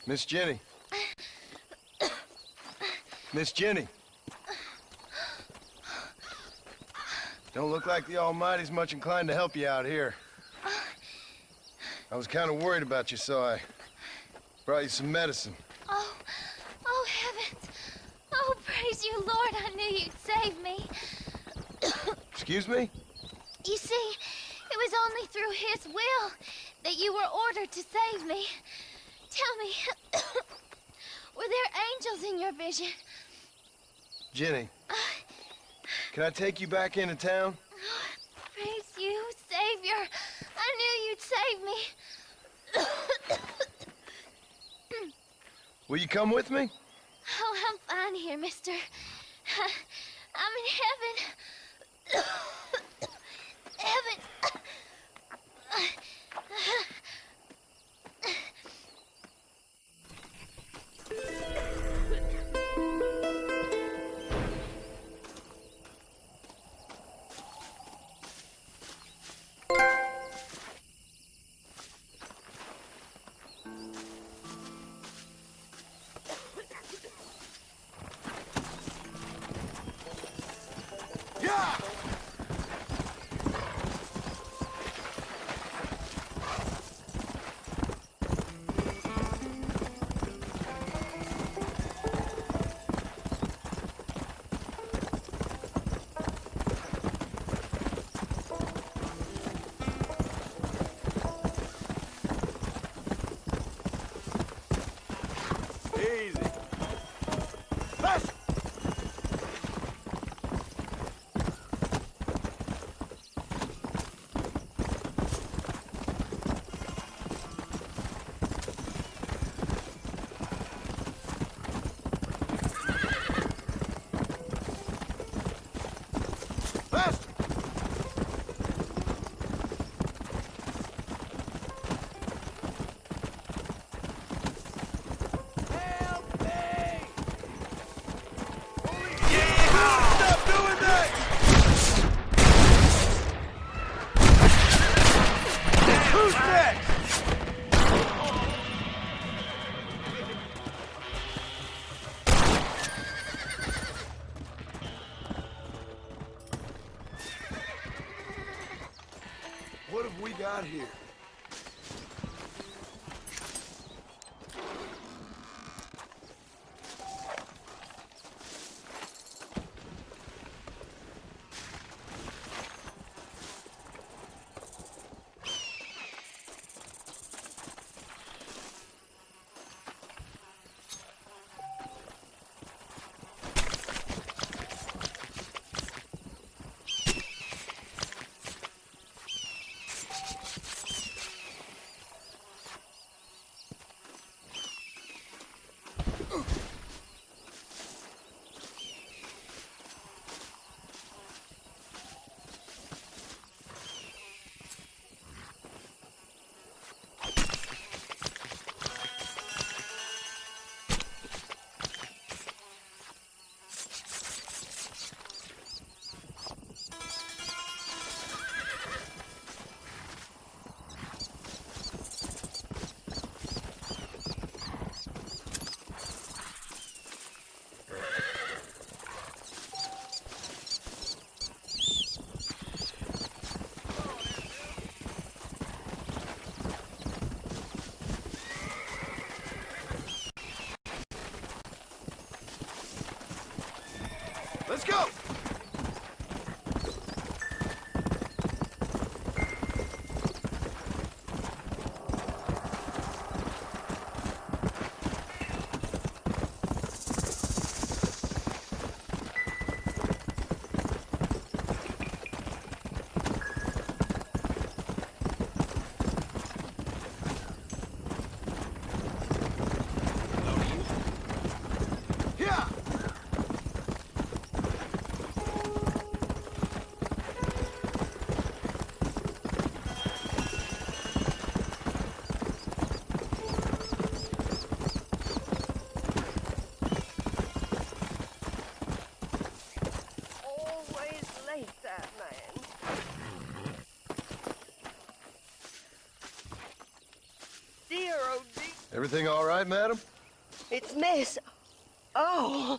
Miss Jenny. Miss Jenny. Don't look like the Almighty's much inclined to help you out here. I was kind of worried about you, so I brought you some medicine. Oh, oh heavens! Oh, praise you, Lord! I knew you'd save me. Excuse me? You see, it was only through His will that you were ordered to save me. Tell me, were there angels in your vision? Jenny, can I take you back into town? Praise you, Savior. I knew you'd save me. Will you come with me? Oh, I'm fine here, mister. I'm in heaven. Heaven. Easy. Faster! Faster! What have we got here? Everything all right, madam? It's Miss... Oh.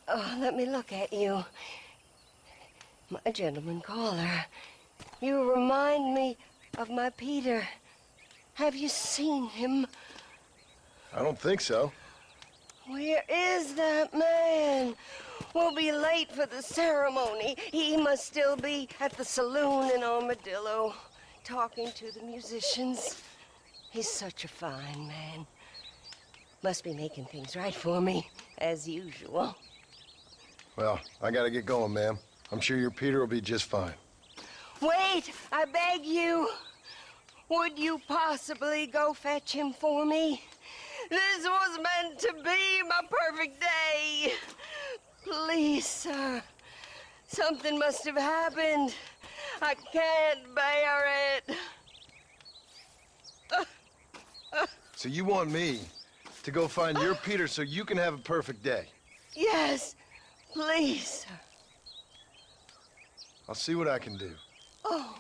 Let me look at you. My gentleman caller. You remind me of my Peter. Have you seen him? I don't think so. Where is that man? We'll be late for the ceremony. He must still be at the saloon in Armadillo, talking to the musicians. He's such a fine man. Must be making things right for me, as usual. Well, I gotta get going, ma'am. I'm sure your Peter will be just fine. Wait, I beg you. Would you possibly go fetch him for me? This was meant to be my perfect day. Please, sir. Something must have happened. I can't bear it. So you want me to go find your Peter so you can have a perfect day? Yes, please, sir. I'll see what I can do. Oh.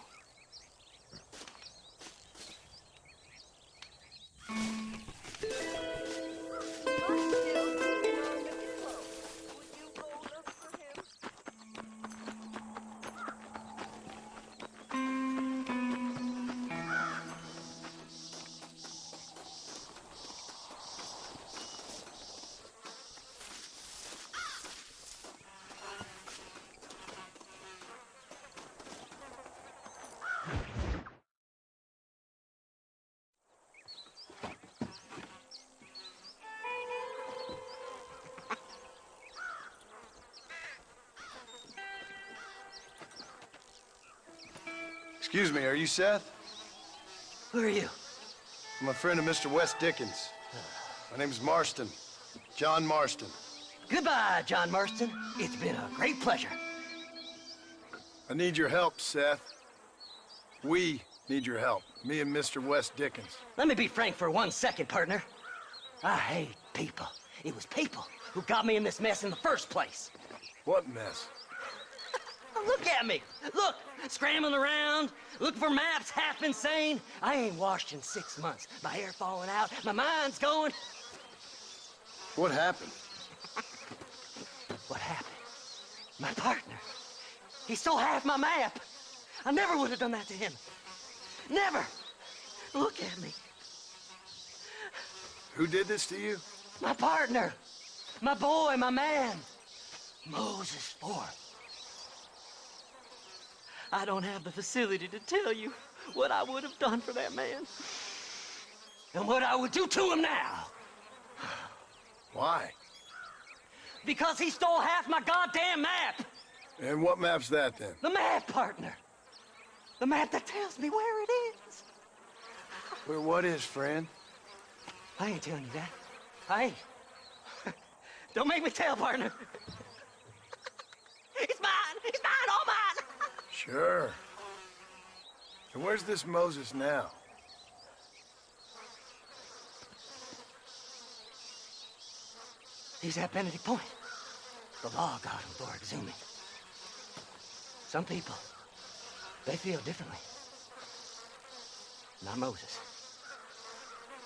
Excuse me, are you Seth? Who are you? I'm a friend of Mr. Wes Dickens. My name's Marston. John Marston. Goodbye, John Marston. It's been a great pleasure. I need your help, Seth. We need your help. Me and Mr. Wes Dickens. Let me be frank for 1 second, partner. I hate people. It was people who got me in this mess in the first place. What mess? Look at me. Look, scrambling around, looking for maps, half insane. I ain't washed in 6 months. My hair falling out, my mind's going. What happened? What happened? My partner. He stole half my map. I never would have done that to him. Never. Look at me. Who did this to you? My partner. My boy, my man. Moses Forth. I don't have the facility to tell you what I would have done for that man. And what I would do to him now. Why? Because he stole half my goddamn map. And what map's that, then? The map, partner. The map that tells me where it is. Where what is, friend? I ain't telling you that. I ain't. Don't make me tell, partner. It's mine! It's mine! All mine! Sure. And where's this Moses now? He's at Benedict Point. The law got him for exhuming. Some people, they feel differently. Not Moses.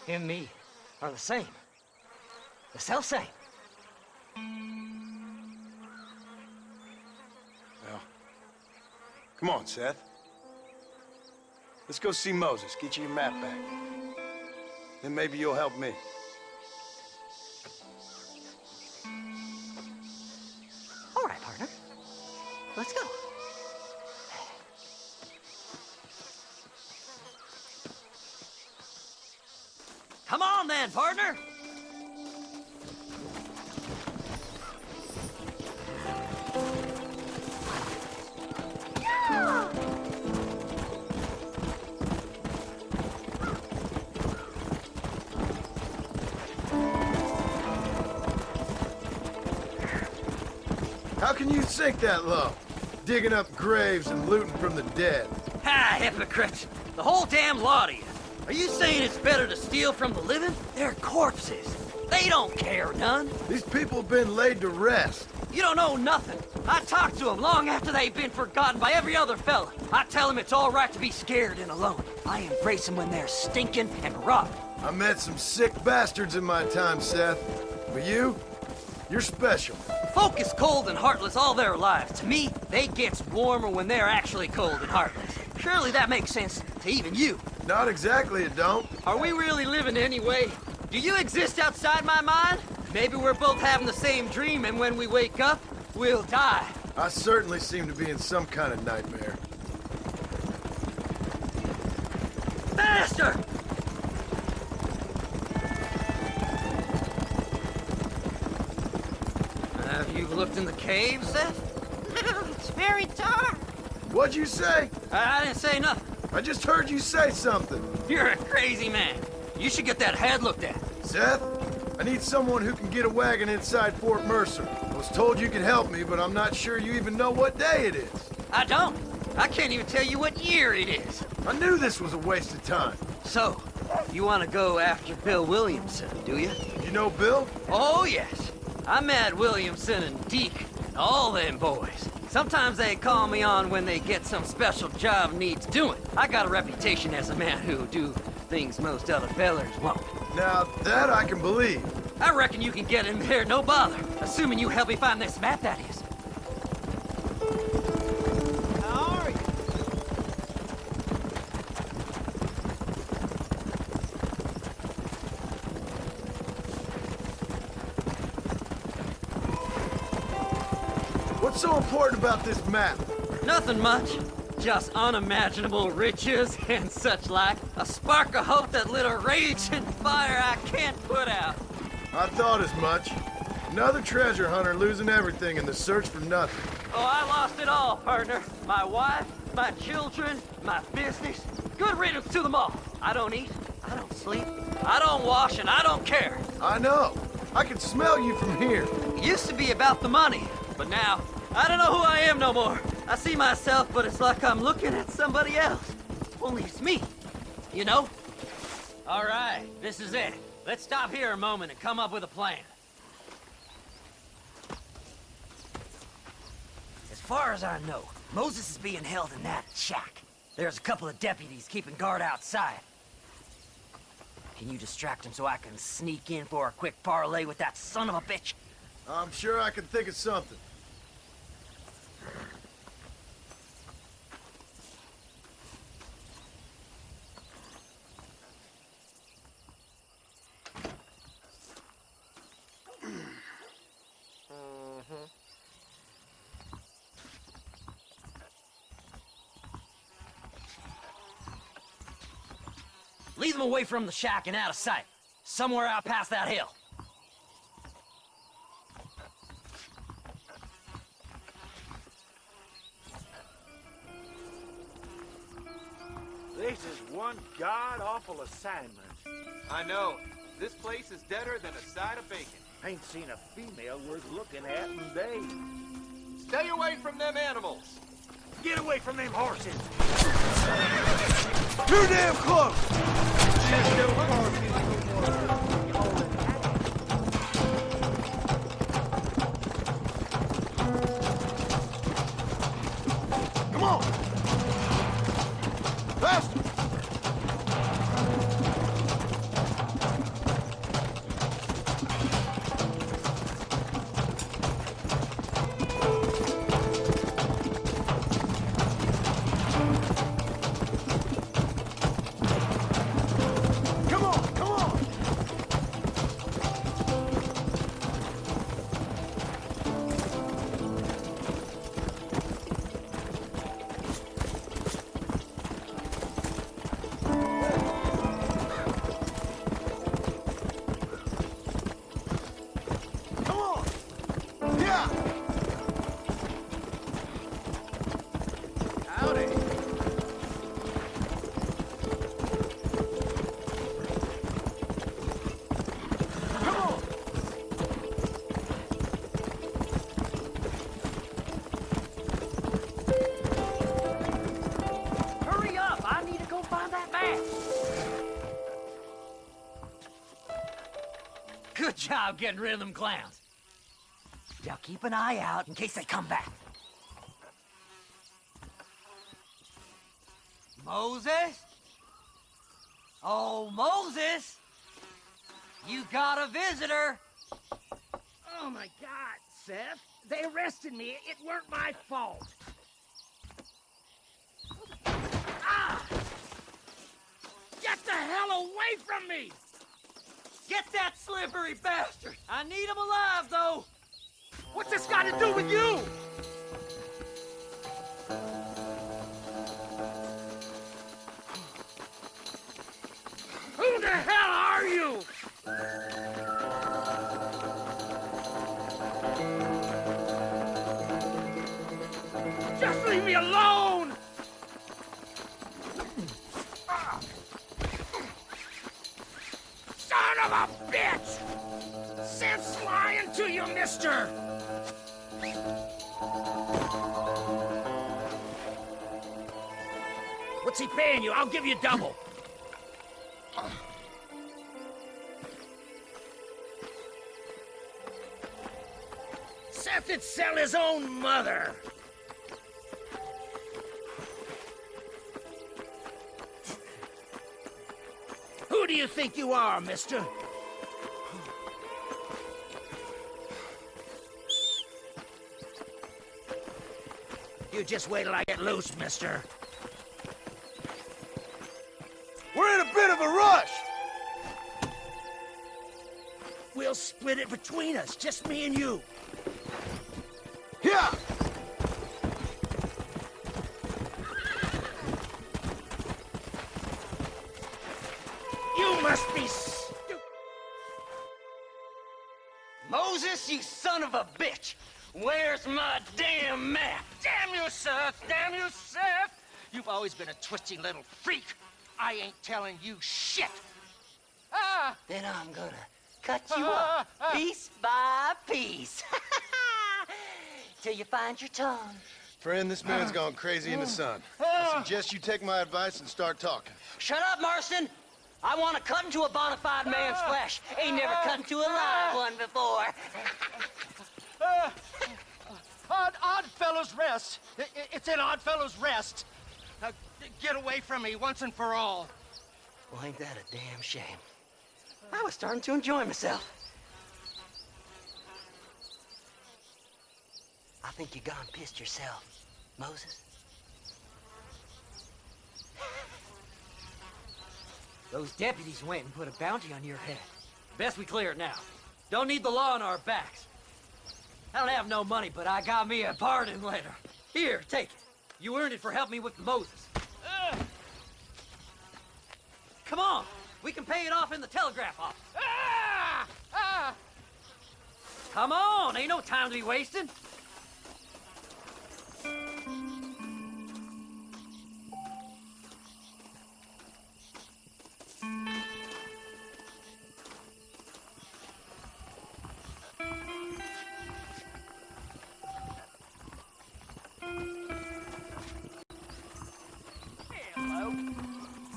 Him and me are the same. The self-same. Well, come on, Seth. Let's go see Moses, get you your map back. Then maybe you'll help me. All right, partner. Let's go. Come on then, partner. How can you sink that low? Digging up graves and looting from the dead. Ha, hypocrite! The whole damn lot of you. Are you saying it's better to steal from the living? They're corpses. They don't care none. These people have been laid to rest. You don't know nothing. I talk to them long after they've been forgotten by every other fella. I tell them it's all right to be scared and alone. I embrace them when they're stinking and rotten. I met some sick bastards in my time, Seth. But you're special. Folk is cold and heartless all their lives. To me, they gets warmer when they're actually cold and heartless. Surely that makes sense to even you. Not exactly, it don't. Are we really living anyway? Do you exist outside my mind? Maybe we're both having the same dream, and when we wake up, we'll die. I certainly seem to be in some kind of nightmare. Faster! Have you looked in the cave, Seth? It's very dark. What'd you say? I didn't say nothing. I just heard you say something. You're a crazy man. You should get that head looked at. Seth, I need someone who can get a wagon inside Fort Mercer. I was told you could help me, but I'm not sure you even know what day it is. I don't. I can't even tell you what year it is. I knew this was a waste of time. So, you want to go after Bill Williamson, do you? You know Bill? Oh, yes. I met Williamson and Deke, and all them boys. Sometimes they call me on when they get some special job needs doing. I got a reputation as a man who'll do things most other fellers won't. Now, that I can believe. I reckon you can get in there, no bother. Assuming you help me find this map, that is. How are you? What's so important about this map? Nothing much. Just unimaginable riches and such like. A spark of hope that lit a raging fire I can't put out. I thought as much. Another treasure hunter losing everything in the search for nothing. Oh, I lost it all, partner. My wife, my children, my business. Good riddance to them all. I don't eat, I don't sleep, I don't wash, and I don't care. I know. I can smell you from here. It used to be about the money, but now, I don't know who I am no more. I see myself, but it's like I'm looking at somebody else. Only it's me, you know? All right, this is it. Let's stop here a moment and come up with a plan. As far as I know, Moses is being held in that shack. There's a couple of deputies keeping guard outside. Can you distract him so I can sneak in for a quick parlay with that son of a bitch? I'm sure I can think of something. Lead them away from the shack and out of sight. Somewhere out past that hill. This is one god-awful assignment. I know. This place is deader than a side of bacon. Ain't seen a female worth looking at in days. Stay away from them animals. Get away from them horses. Too damn close! Come on! Faster! Hurry up! I need to go find that map. Good job getting rid of them clowns. Now keep an eye out in case they come back. Moses? Oh, Moses! You got a visitor! Oh my God, Seth. They arrested me. It weren't my fault. Ah! Get the hell away from me! Get that slippery bastard! I need him alive, though! What's this got to do with you? Who the hell are you? Just leave me alone! Son of a bitch! Sense lying to you, mister! What's he paying you? I'll give you double. Seth'd sell his own mother. Who do you think you are, mister? You just wait till I get loose, mister. We're in a bit of a rush! We'll split it between us, just me and you. Yeah! You must be stupid. Moses, you son of a bitch! Where's my damn map? Damn you, Seth! Damn you, Seth! You've always been a twisty little freak. I ain't telling you shit. Ah! Then I'm gonna cut you up, piece by piece. Till you find your tongue. Friend, this man's gone crazy in the sun. I suggest you take my advice and start talking. Shut up, Marston! I want to cut into a bona fide man's flesh. Ain't never cut into a live one before. Oddfellows Rest. It's in Oddfellows Rest. Now, get away from me once and for all. Well, ain't that a damn shame? I was starting to enjoy myself. I think you gone pissed yourself, Moses. Those deputies went and put a bounty on your head. Best we clear it now. Don't need the law on our backs. I don't have no money, but I got me a pardon letter. Here, take it. You earned it for helping me with Moses. Come on, we can pay it off in the telegraph office. Come on, ain't no time to be wasting.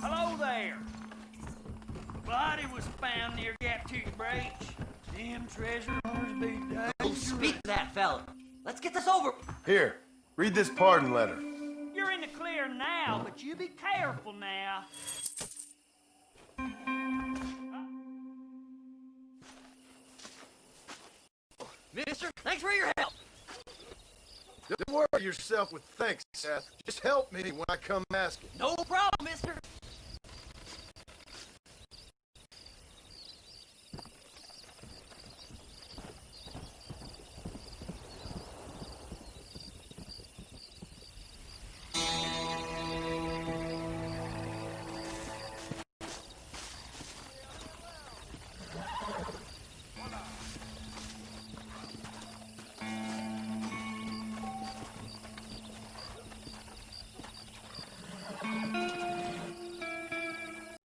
Hello there. Body was found near Gap Tooth Breach. Damn treasure hunters be dangerous. Oh, speak to that fella. Let's get this over. Here, read this pardon letter. You're in the clear now, but you be careful now. Mister, thanks for your help. Don't worry yourself with thanks, Seth. Just help me when I come asking. No problem, mister.